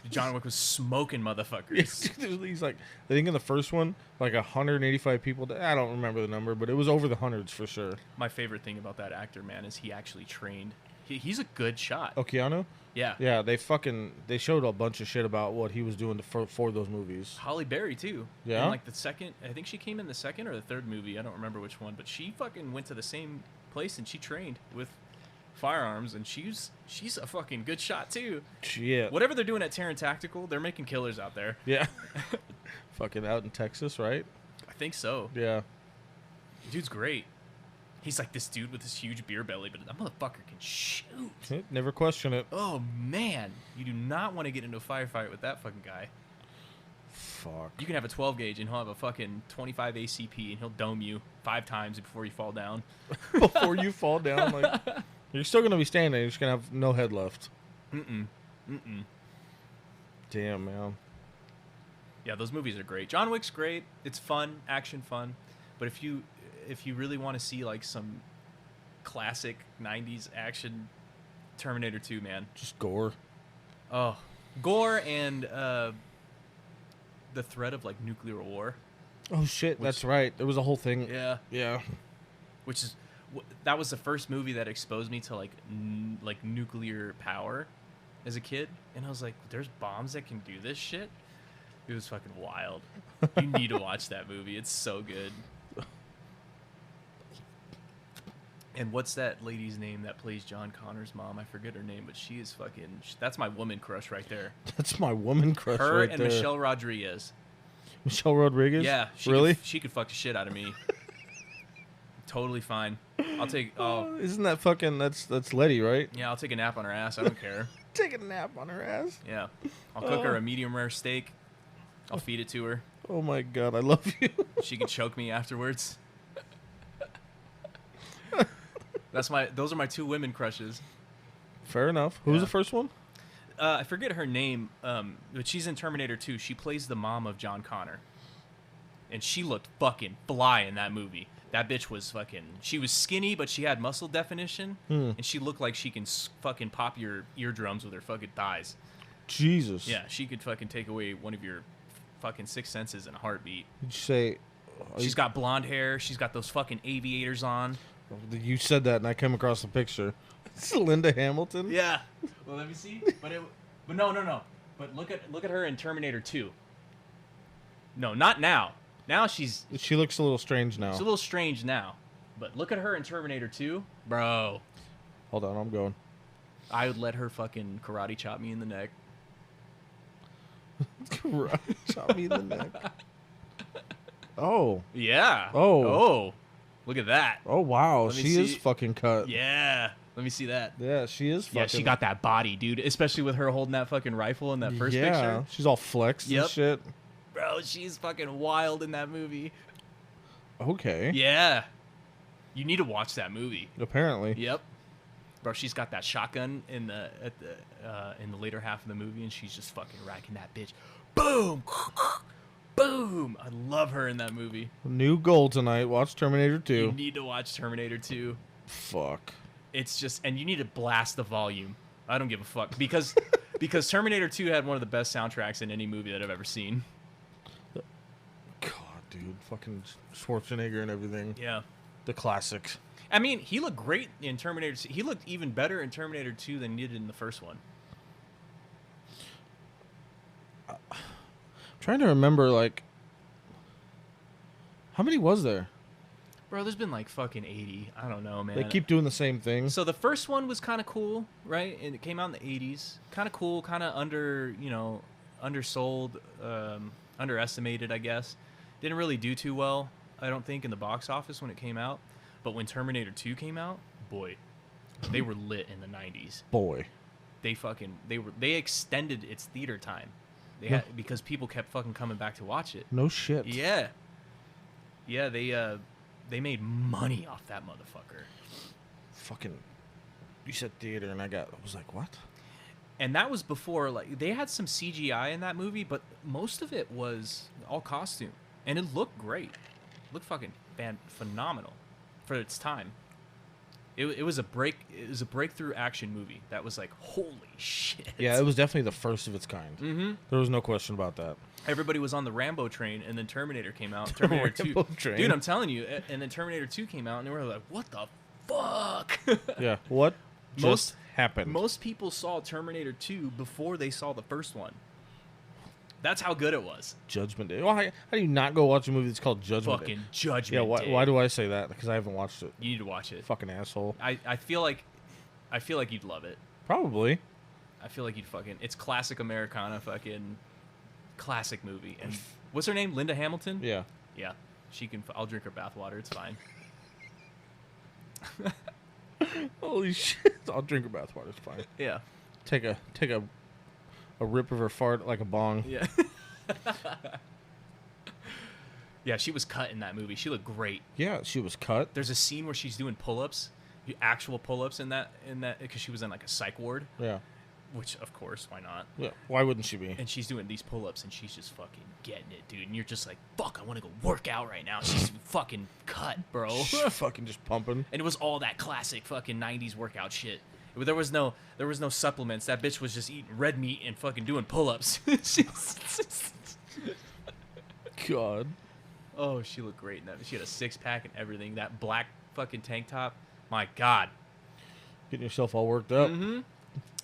John Wick was smoking motherfuckers. He's like, I think in the first one, like 185 people. I don't remember the number, but it was over the hundreds for sure. My favorite thing about that actor, man, is he actually trained. He's a good shot. Oh, Keanu? Yeah. Yeah, they showed a bunch of shit about what he was doing for those movies. Halle Berry, too. Yeah? In, like, the second, I think she came in the second or the third movie. I don't remember which one, but she fucking went to the same place and she trained with firearms, and she's a fucking good shot, too. Shit. Whatever they're doing at Terran Tactical, they're making killers out there. Yeah. Fucking out in Texas, right? I think so. Yeah. Dude's great. He's like this dude with this huge beer belly, but that motherfucker can shoot. Never question it. Oh, man. You do not want to get into a firefight with that fucking guy. Fuck. You can have a 12 gauge and he'll have a fucking 25 ACP and he'll dome you 5 times before you fall down. Before you fall down, like, you're still going to be standing there. You're just going to have no head left. Damn, man. Yeah, those movies are great. John Wick's great. It's fun, action fun. But if you really want to see like some classic 90s action, Terminator 2, man. Just gore. Oh, gore and the threat of like nuclear war. Oh shit, that's right. There was a whole thing. Yeah. Yeah. Which is that was the first movie that exposed me to like nuclear power as a kid, and I was like, there's bombs that can do this shit. It was fucking wild. You need to watch that movie. It's so good. And what's that lady's name that plays John Connor's mom? I forget her name, but she is fucking... That's my woman crush right there. That's my woman crush her right and there. Michelle Rodriguez. Michelle Rodriguez? Yeah. Really? She could fuck the shit out of me. Totally fine. I'll take... Isn't that fucking... That's Letty, right? Yeah, I'll take a nap on her ass. I don't care. Take a nap on her ass? Yeah. I'll cook her a medium rare steak. I'll feed it to her. Oh my god, I love you. She can choke me afterwards. Those are my 2 women crushes. Fair enough. Who was Yeah. the first one? I forget her name, but she's in Terminator 2. She plays the mom of John Connor. And she looked fucking fly in that movie. That bitch was fucking... She was skinny, but she had muscle definition. And she looked like she can fucking pop your eardrums with her fucking thighs. Jesus. Yeah, she could fucking take away one of your fucking 6 senses in a heartbeat. Did you say... She's got blonde hair. She's got those fucking aviators on. You said that, and I came across the picture. It's Linda Hamilton? Yeah. Well, let me see. But no. But look at her in Terminator 2. No, not now. Now she looks a little strange now. She's a little strange now. But look at her in Terminator 2. Bro. Hold on, I'm going. I would let her fucking karate chop me in the neck. Karate chop me in the neck. Oh. Yeah. Oh. Look at that. Oh, wow. Let me She is see. fucking cut. Yeah. Let me see that. Yeah, she is fucking... Yeah, she got that body, dude. Especially with her holding that fucking rifle in that first yeah, picture. she's all flexed and shit. Bro, she's fucking wild in that movie. Okay. Yeah. You need to watch that movie. Apparently. Yep. Bro, she's got that shotgun in the later half of the movie, and she's just fucking racking that bitch. Boom! Boom! I love her in that movie. New goal tonight. Watch Terminator 2. You need to watch Terminator 2. Fuck. It's just... And you need to blast the volume. I don't give a fuck. Because Terminator 2 had one of the best soundtracks in any movie that I've ever seen. God, dude. Fucking Schwarzenegger and everything. Yeah. The classics. I mean, he looked great in Terminator 2. He looked even better in Terminator 2 than he did in the first one. Trying to remember, like... How many was there? Bro, there's been like fucking 80. I don't know, man. They keep doing the same thing. So the first one was kind of cool, right? And it came out in the 80s. Kind of cool, kind of undersold, underestimated, I guess. Didn't really do too well, I don't think, in the box office when it came out. But when Terminator 2 came out, boy, they were lit in the 90s. Boy. They extended its theater time. Because people kept fucking coming back to watch it. No shit. Yeah. Yeah, they made money off that motherfucker. Fucking... You said theater, and I was like, what? And that was before, like, they had some CGI in that movie, but most of it was all costume. And it looked great. It looked fucking phenomenal for its time. It was a breakthrough action movie that was like, holy shit. Yeah, it was definitely the first of its kind. Mm-hmm. There was no question about that. Everybody was on the Rambo train, and then Terminator came out. Terminator 2. Train. Dude, I'm telling you. And then Terminator 2 came out, and they were like, what the fuck? Yeah, what just happened? Most people saw Terminator 2 before they saw the first one. That's how good it was. Judgment Day. Well, how do you not go watch a movie that's called Judgment Day? Fucking Judgment Day. Why do I say that? Because I haven't watched it. You need to watch it. Fucking asshole. I feel like you'd love it. Probably. I feel like you'd fucking... It's classic Americana fucking... Classic movie. And what's her name? Linda Hamilton? Yeah. Yeah. She can... I'll drink her bathwater. It's fine. Holy shit. I'll drink her bathwater. It's fine. Yeah. Take a rip of her fart like a bong. Yeah. Yeah, she was cut in that movie. She looked great. Yeah, she was cut. There's a scene where she's doing pull-ups, actual pull-ups in that because she was in like a psych ward. Yeah. Which, of course, why not? Yeah. Why wouldn't she be? And she's doing these pull-ups, and she's just fucking getting it, dude. And you're just like, fuck, I want to go work out right now. She's fucking cut, bro. Fucking just pumping. And it was all that classic fucking 90s workout shit. There was no supplements. That bitch was just eating red meat and fucking doing pull-ups. God. Oh, she looked great in that. She had a six-pack and everything. That black fucking tank top. My God. Getting yourself all worked up. Mm-hmm.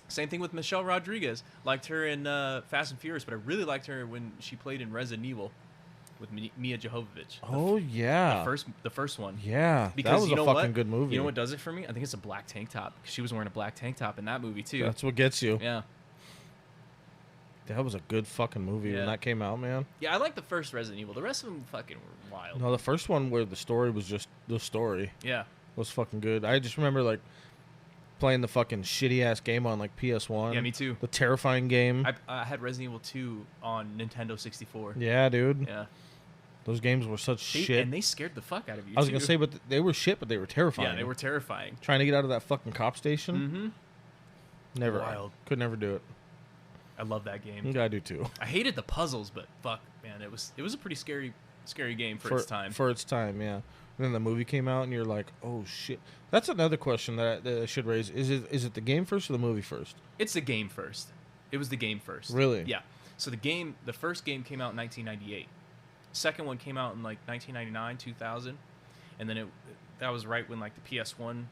Same thing with Michelle Rodriguez. Liked her in Fast and Furious, but I really liked her when she played in Resident Evil with Mia Jovovich. Oh, yeah. The first one. Yeah. Because that was a fucking good movie. You know what does it for me? I think it's a black tank top. She was wearing a black tank top in that movie, too. That's what gets you. Yeah. That was a good fucking movie when that came out, man. Yeah, I like the first Resident Evil. The rest of them fucking were wild. No, the first one where the story was just the story. Yeah. Was fucking good. I just remember, like, playing the fucking shitty-ass game on, like, PS1. Yeah, me too. The terrifying game. I had Resident Evil 2 on Nintendo 64. Yeah, dude. Yeah. Those games were such shit. And they scared the fuck out of you, I was going to say, but they were shit, but they were terrifying. Yeah, they were terrifying. Trying to get out of that fucking cop station? Mm-hmm. Never. Wild. Could never do it. I love that game. Yeah, I do too. I hated the puzzles, but fuck, man, it was a pretty scary game for its time. For its time, yeah. And then the movie came out, and you're like, "Oh shit!" That's another question that I should raise. Is it the game first or the movie first? It's the game first. It was the game first. Really? Yeah. So the first game came out in 1998. Second one came out in like 1999, 2000, and then that was right when like the PS1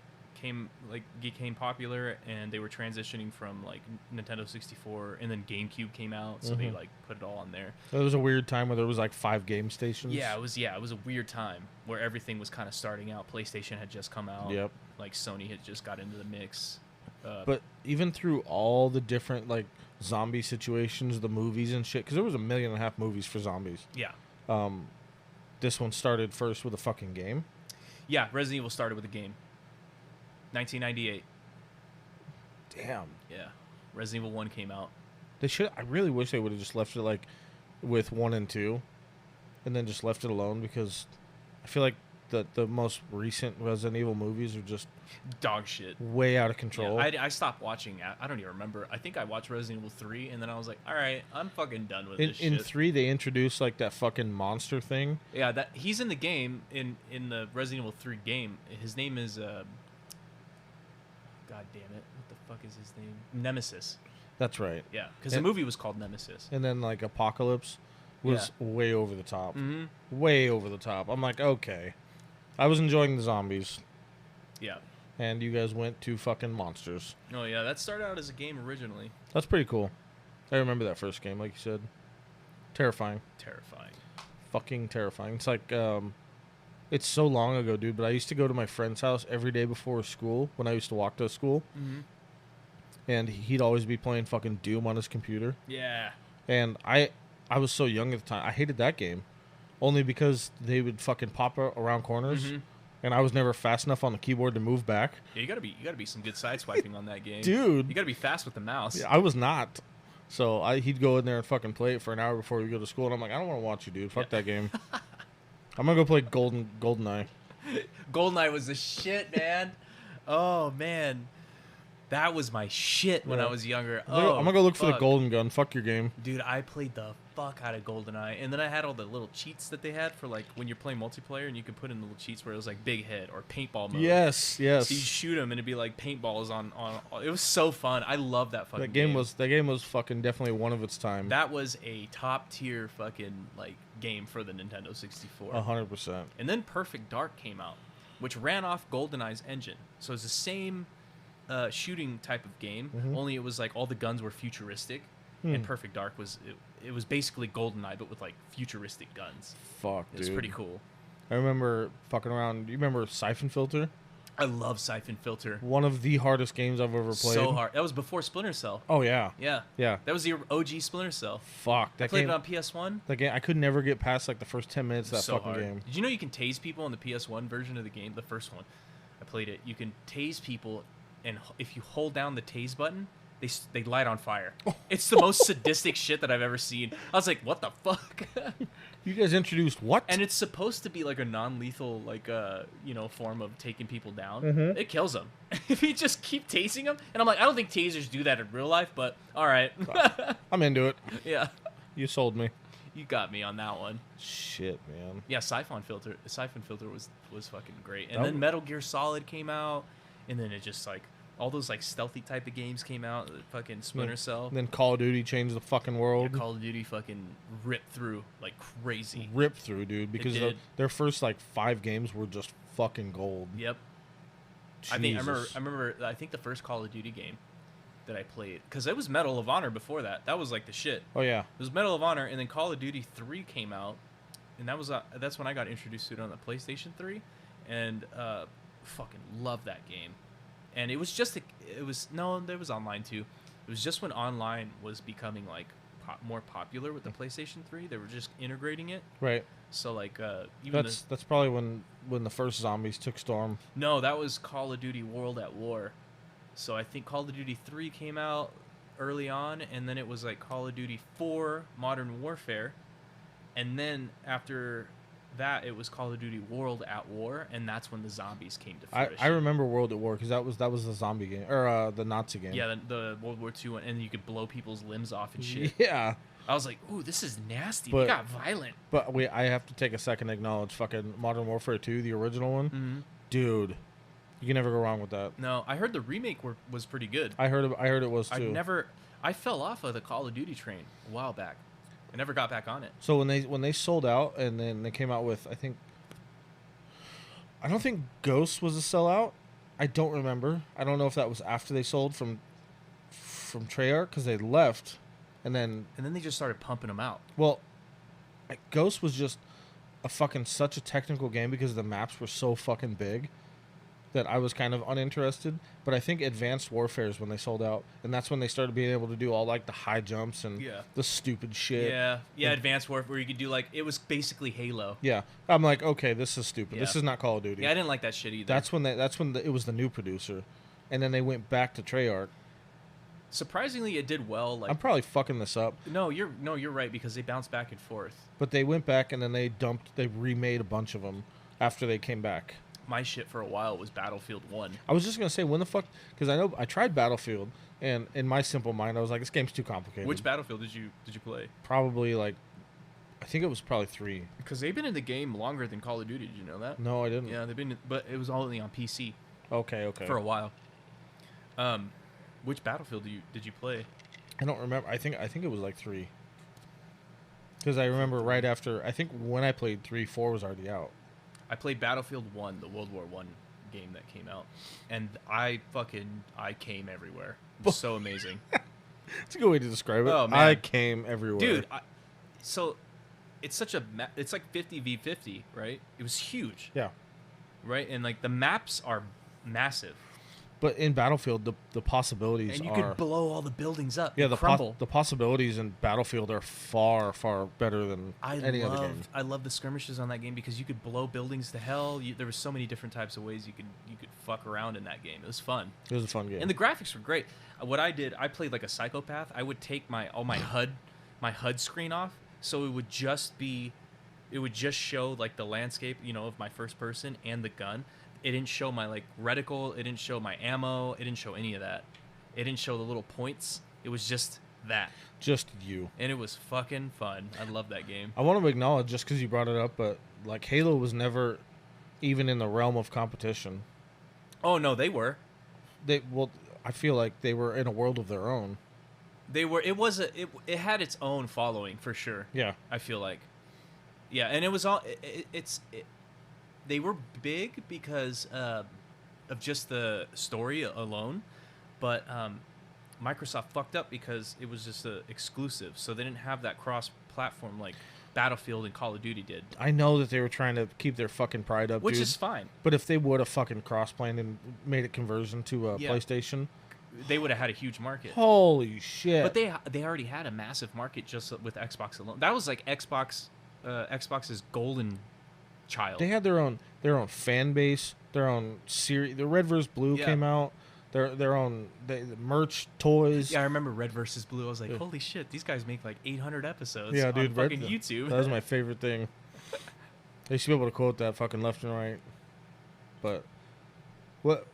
became popular, and they were transitioning from like Nintendo 64, and then GameCube came out, so they like put it all on there. It was a weird time where there was like 5 game stations. Yeah, it was a weird time where everything was kind of starting out. PlayStation had just come out. Yep. Like Sony had just got into the mix. But even through all the different like zombie situations, the movies and shit, because there was 1.5 million movies for zombies. Yeah. This one started first with a fucking game. Yeah, Resident Evil started with a game. 1998. Damn. Yeah. Resident Evil 1 came out. They should. I really wish they would have just left it like with 1 and 2, and then just left it alone, because I feel like the most recent Resident Evil movies are just dog shit. Way out of control. Yeah, I stopped watching. I don't even remember. I think I watched Resident Evil 3, and then I was like, all right, I'm fucking done with this shit. In 3, they introduced like that fucking monster thing. Yeah, that he's in the game in the Resident Evil 3 game. His name is God damn it! What the fuck is his name? Nemesis. That's right. Yeah, because the movie was called Nemesis. And then like Apocalypse was way over the top. Mm-hmm. Way over the top. I'm like, okay. I was enjoying the zombies. Yeah. And you guys went to fucking monsters. Oh yeah, that started out as a game originally. That's pretty cool. I remember that first game, like you said. Terrifying. Terrifying. Fucking terrifying. It's like, it's so long ago, dude, but I used to go to my friend's house every day before school when I used to walk to school. Mm-hmm. And he'd always be playing fucking Doom on his computer. Yeah. And I was so young at the time. I hated that game. Only because they would fucking pop around corners. Mm-hmm. And I was never fast enough on the keyboard to move back. Yeah, you gotta be some good side swiping on that game. Dude. You gotta be fast with the mouse. Yeah, I was not. So he'd go in there and fucking play it for an hour before we go to school. And I'm like, I don't want to watch you, dude. Fuck that game. I'm going to go play GoldenEye. GoldenEye was the shit, man. Oh, man. That was my shit when I was younger. I'm going to go look for the golden gun. Fuck your game. Dude, I played the fuck out of GoldenEye. And then I had all the little cheats that they had for like when you're playing multiplayer, and you could put in little cheats where it was like big hit or paintball mode. Yes, yes. So you shoot them and it'd be like paintballs on. It was so fun. I love that fucking game. That game was fucking definitely one of its time. That was a top tier fucking like game for the Nintendo 64. 100%. And then Perfect Dark came out, which ran off GoldenEye's engine. So it's the same shooting type of game, only it was like all the guns were futuristic, and Perfect Dark was it was basically GoldenEye but with like futuristic guns. Fuck, dude. It was pretty cool. I remember fucking around. You remember Siphon Filter? I love Siphon Filter. One of the hardest games I've ever played. So hard. That was before Splinter Cell. Oh yeah. Yeah. Yeah. That was the OG Splinter Cell. Fuck. That I played game, it on PS1. That game, I could never get past like the first 10 minutes of that So fucking hard. game. Did you know you can tase people on the PS1 version of the game? The first one. I played it. You can tase people, and if you hold down the tase button, they light on fire. It's the most sadistic shit that I've ever seen. I was like, what the fuck? You guys introduced what? And it's supposed to be like a non-lethal, like form of taking people down. It kills them if you just keep tasing them. And I'm like, I don't think tasers do that in real life, but all right. I'm into it. Yeah, You sold me. you got me on that one. Shit, man. Yeah, Siphon Filter was fucking great. And then Metal Gear Solid came out, and then it just like all those like stealthy type of games came out. Fucking Splinter Cell. And then Call of Duty changed the fucking world. Call of Duty fucking ripped through like crazy. Ripped through, dude. Because their first like 5 games were just fucking gold. Yep. Jesus. I remember. I think the first Call of Duty game that I played, because it was Medal of Honor before that. That was like the shit. Oh yeah. It was Medal of Honor, and then Call of Duty 3 came out, and that's when I got introduced to it on the PlayStation 3, and fucking loved that game. And it was just there was online too. It was just when online was becoming like more popular with the PlayStation 3. They were just integrating it. Right. So like that's probably when the first zombies took storm. No, that was Call of Duty World at War. So I think Call of Duty 3 came out early on, and then it was like Call of Duty 4 Modern Warfare, and then after that it was Call of Duty World at War, and that's when the zombies came to fruition. I remember World at War because that was the zombie game or the Nazi game. Yeah, the World War II one, and you could blow people's limbs off and shit. Yeah. I was like, ooh, this is nasty. But, they got violent. But I have to take a second to acknowledge fucking Modern Warfare 2, the original one. Dude, you can never go wrong with that. No, I heard the remake was pretty good. I heard it was too. I fell off of the Call of Duty train a while back. I never got back on it. So when they sold out and then they came out with, I don't think Ghost was a sellout. I don't remember. I don't know if that was after they sold from Treyarch because they left, and then they just started pumping them out. Well, Ghost was just such a technical game because the maps were so fucking big that I was kind of uninterested. But I think Advanced Warfare is when they sold out, and that's when they started being able to do all like the high jumps and the stupid shit. Yeah, Advanced Warfare where you could do like it was basically Halo. Yeah, I'm like, okay, this is stupid. This is not Call of Duty. Yeah, I didn't like that shit either. That's when it was the new producer, and then they went back to Treyarch. Surprisingly, it did well. Like I'm probably fucking this up. No, you're right because they bounced back and forth. But they went back and then they remade a bunch of them after they came back. My shit for a while was Battlefield 1. I was just gonna say when the fuck, because I know I tried Battlefield and in my simple mind I was like, this game's too complicated. Which Battlefield did you play? Probably like, I think it was probably 3. Because they've been in the game longer than Call of Duty. Did you know that? No, I didn't. Yeah, they've been, but it was only on PC. Okay. For a while. Which Battlefield did you play? I don't remember. I think it was like 3. Because I remember right after, I think when I played 3, 4 was already out. I played Battlefield 1, the World War 1 game that came out, and I came everywhere. It was so amazing. It's a good way to describe it. Oh, man. I came everywhere. Dude, so it's it's like 50v50, right? It was huge. Yeah. Right? And like the maps are massive. But in Battlefield, the possibilities and you are... could blow all the buildings up. Yeah, crumble. The possibilities in Battlefield are far, far better than any other game. I love the skirmishes on that game because you could blow buildings to hell. There were so many different types of ways you could fuck around in that game. It was fun. It was a fun game. And the graphics were great. What I did, I played like a psychopath. I would take my HUD screen off, so it would just show like the landscape, of my first person and the gun. It didn't show my like reticle. It didn't show my ammo. It didn't show any of that. It didn't show the little points. It was just that. Just you. And it was fucking fun. I love that game. I want to acknowledge, just because you brought it up, but like Halo was never even in the realm of competition. Oh no, they were. I feel like they were in a world of their own. They were. It had its own following for sure. Yeah. I feel like. Yeah, and it was all. They were big because of just the story alone, but Microsoft fucked up because it was just exclusive, so they didn't have that cross-platform like Battlefield and Call of Duty did. I know that they were trying to keep their fucking pride up, which dude. is fine. But if they would have fucking cross-planned and made a conversion to PlayStation, they would have had a huge market. Holy shit! But they already had a massive market just with Xbox alone. That was like Xbox's golden child. They had their own fan base, their own series. The Red vs. Blue came out. Their own merch, toys. Yeah, I remember Red vs. Blue. I was like, holy shit, these guys make like 800 episodes yeah, on dude, fucking YouTube. That was my favorite thing. I used to be able to quote that fucking left and right. But what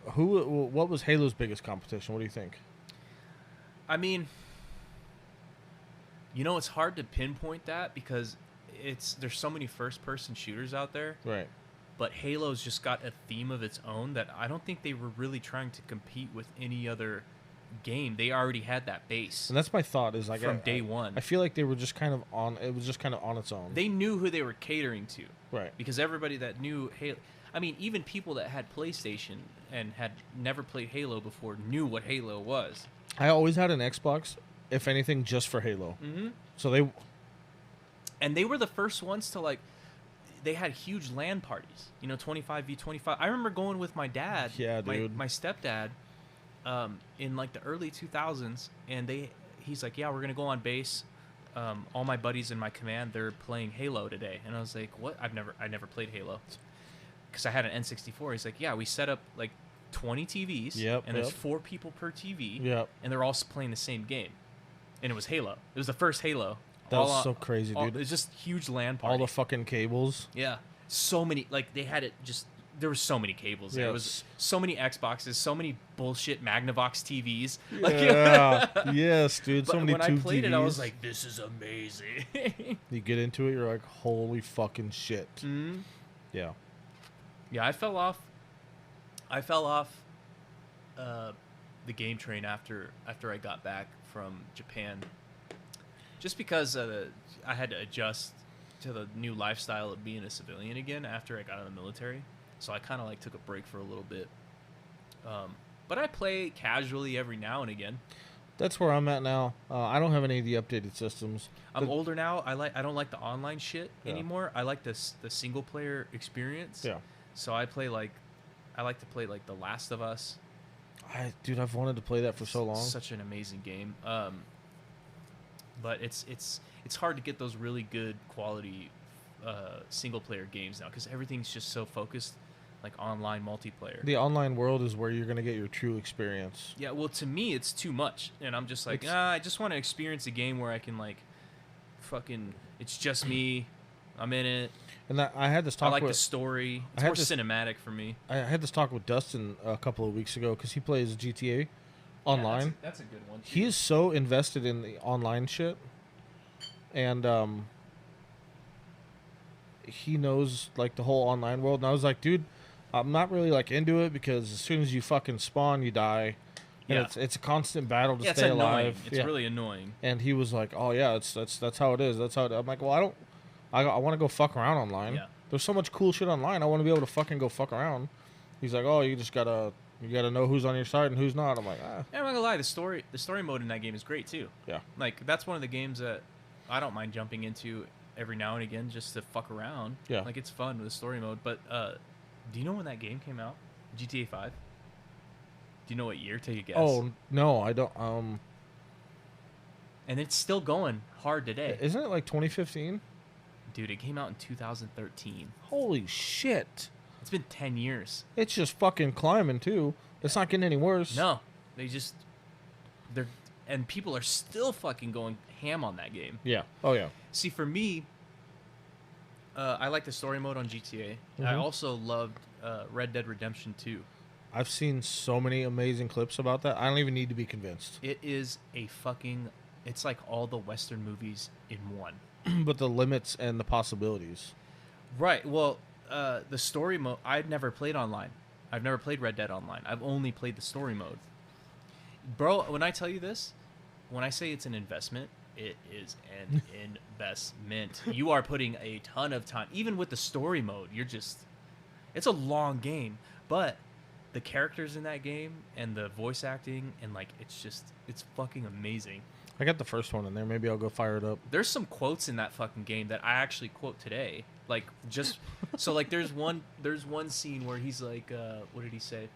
was Halo's biggest competition? What do you think? I mean, it's hard to pinpoint that because there's so many first-person shooters out there. Right. But Halo's just got a theme of its own that I don't think they were really trying to compete with any other game. They already had that base. And that's my thought is like from day one. I feel like they were just kind of on. It was just kind of on its own. They knew who they were catering to. Right. Because everybody that knew Halo, I mean, even people that had PlayStation and had never played Halo before knew what Halo was. I always had an Xbox, if anything, just for Halo. Mm-hmm. So they were the first ones to like. They had huge LAN parties, 25v25. I remember going with my dad, dude. my stepdad, in like the early 2000s, and he's like, yeah, we're gonna go on base. All my buddies in my command, they're playing Halo today, and I was like, what? I never played Halo, because I had an N64. He's like, yeah, we set up like 20 TVs, and there's 4 people per TV, and they're all playing the same game, and it was Halo. It was the first Halo. That was so crazy, dude. It's just huge LAN party. All the fucking cables. Yeah. So many, like, they had it just, there were so many cables. Yeah. There was so many Xboxes, so many bullshit Magnavox TVs. Like, yeah. Yes, dude. So many when tube I played TVs. it, I was like, this is amazing. You get into it, you're like, holy fucking shit. Mm-hmm. Yeah. Yeah, I fell off the game train after I got back from Japan. Just because I had to adjust to the new lifestyle of being a civilian again after I got out of the military. So I kind of like took a break for a little bit. But I play casually every now and again. That's where I'm at now. I don't have any of the updated systems. I'm older now. I don't like the online shit anymore. I like the single player experience. Yeah. So I like to play like The Last of Us. Dude, I've wanted to play that for so long. Such an amazing game. But it's hard to get those really good quality single player games now because everything's just so focused like online multiplayer. The online world is where you're going to get your true experience. Yeah, well, to me it's too much, and I'm just like, I just want to experience a game where I can like fucking it's just me, I'm in it. And I had this talk. I like the story. It's more cinematic for me. I had this talk with Dustin a couple of weeks ago because he plays GTA online. Yeah, that's a good one. Too. He is so invested in the online shit, and he knows like the whole online world. And I was like, dude, I'm not really like into it because as soon as you fucking spawn, you die. And it's a constant battle to stay alive. It's really annoying. And he was like, "Oh yeah, that's how it is. That's how." I'm like, "Well, I want to go fuck around online. Yeah. There's so much cool shit online. I want to be able to fucking go fuck around." He's like, "Oh, you gotta know who's on your side and who's not." I'm like, "Ah." Yeah, I'm not gonna lie. The story mode in that game is great too. Yeah. Like that's one of the games that I don't mind jumping into every now and again just to fuck around. Yeah. Like it's fun with the story mode. But do you know when that game came out? GTA 5. Do you know what year? Take a guess. Oh no, I don't. And it's still going hard today. Isn't it like 2015? Dude, it came out in 2013. Holy shit! It's been 10 years. It's just fucking climbing too. It's not getting any worse. No, and people are still fucking going ham on that game. Yeah. Oh yeah. See, for me, I like the story mode on GTA. Mm-hmm. I also loved Red Dead Redemption 2. I've seen so many amazing clips about that. I don't even need to be convinced. It is a fucking it's like all the Western movies in one. But the limits and the possibilities. Right. Well, the story mode. I'd never played online. I've never played Red Dead Online. I've only played the story mode. Bro, when I tell you this, when I say it's an investment, it is an investment. You are putting a ton of time. Even with the story mode, it's a long game. But the characters in that game and the voice acting and like it's fucking amazing. I got the first one in there. Maybe I'll go fire it up. There's some quotes in that fucking game that I actually quote today. Like just so like there's one scene where he's like what did he say?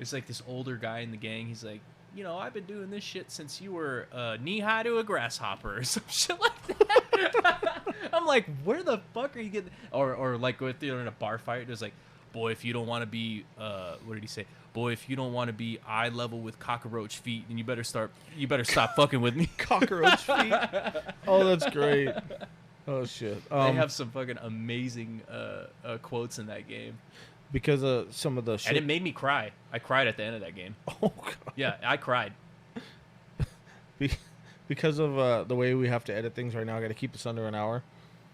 It's like this older guy in the gang. He's like, I've been doing this shit since you were knee high to a grasshopper or some shit like that. I'm like, where the fuck are you getting? Or like if they're in a bar fight, there's like, boy, if you don't want to be what did he say? Boy, if you don't want to be eye level with cockroach feet, then you better stop fucking with me. Cockroach feet. Oh, that's great. Oh shit. They have some fucking amazing quotes in that game. Because of some of the shit. And it made me cry. I cried at the end of that game. Oh god. Yeah, I cried. Because of the way we have to edit things right now, I got to keep this under an hour.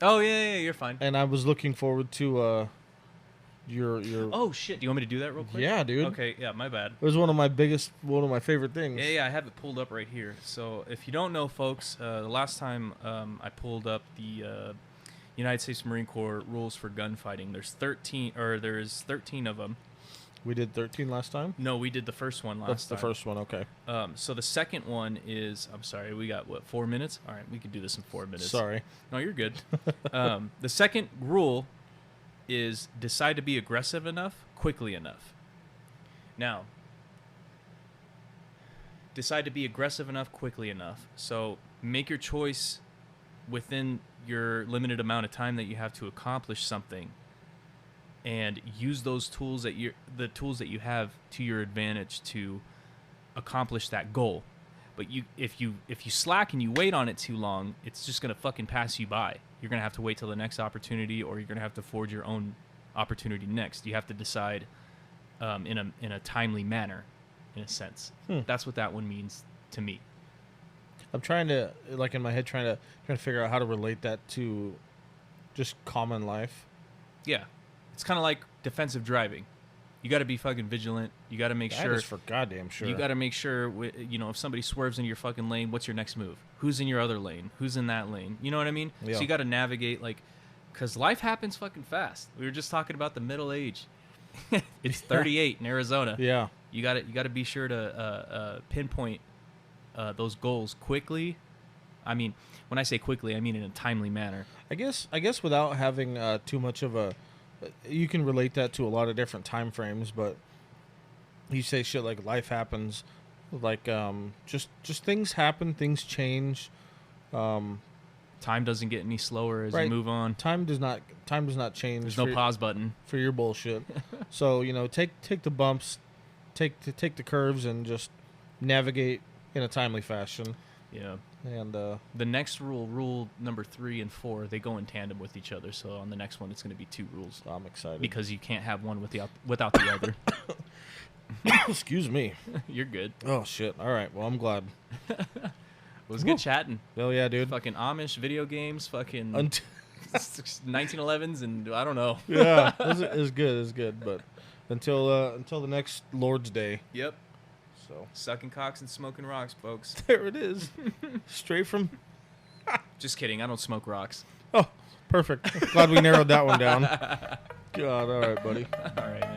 Oh yeah, you're fine. And I was looking forward to your. Oh shit! Do you want me to do that real quick? Yeah, dude. Okay, yeah, my bad. It was one of my favorite things. Yeah, I have it pulled up right here. So if you don't know, folks, the last time I pulled up the United States Marine Corps rules for gunfighting, there's 13 of them. We did 13 last time? No, we did the first one last time. That's the first one, okay. So the second one is, I'm sorry, we got, 4 minutes? All right, we can do this in 4 minutes. Sorry. No, you're good. The second rule is decide to be aggressive enough, quickly enough. Now, decide to be aggressive enough, quickly enough. So make your choice within your limited amount of time that you have to accomplish something, and use those tools that you have to your advantage to accomplish that goal. But if you slack and you wait on it too long, it's just gonna fucking pass you by. You're gonna have to wait till the next opportunity, or you're gonna have to forge your own opportunity next. You have to decide in a timely manner, in a sense. That's what that one means to me. I'm trying to, like in my head, trying to figure out how to relate that to just common life. Yeah, it's kind of like defensive driving. You got to be fucking vigilant. You got to make sure. That is for goddamn sure. You got to make sure, if somebody swerves into your fucking lane, what's your next move? Who's in your other lane? Who's in that lane? You know what I mean? Yeah. So you got to navigate, because life happens fucking fast. We were just talking about the middle age. It's 38 in Arizona. Yeah. You got to be sure to pinpoint those goals quickly. I mean, when I say quickly, I mean in a timely manner. I guess without having too much of a, you can relate that to a lot of different time frames. But you say shit like life happens, like just things happen, things change. Time doesn't get any slower as you move on. Time does not change. There's no pause button for your bullshit. So take the bumps, take the curves, and just navigate in a timely fashion. Yeah. And the next rule number 3 and 4, they go in tandem with each other. So on the next one, it's going to be 2 rules. I'm excited because you can't have one without the other. Excuse me. You're good. Oh shit. All right. Well, I'm glad. It was good chatting. Hell yeah, dude. Fucking Amish video games. Fucking 1911s and I don't know. Yeah, it was good. It was good. But until the next Lord's Day. Yep. So sucking cocks and smoking rocks, folks. There it is. Straight from. Just kidding. I don't smoke rocks. Oh, perfect. Glad we narrowed that one down. God. All right, buddy. All right.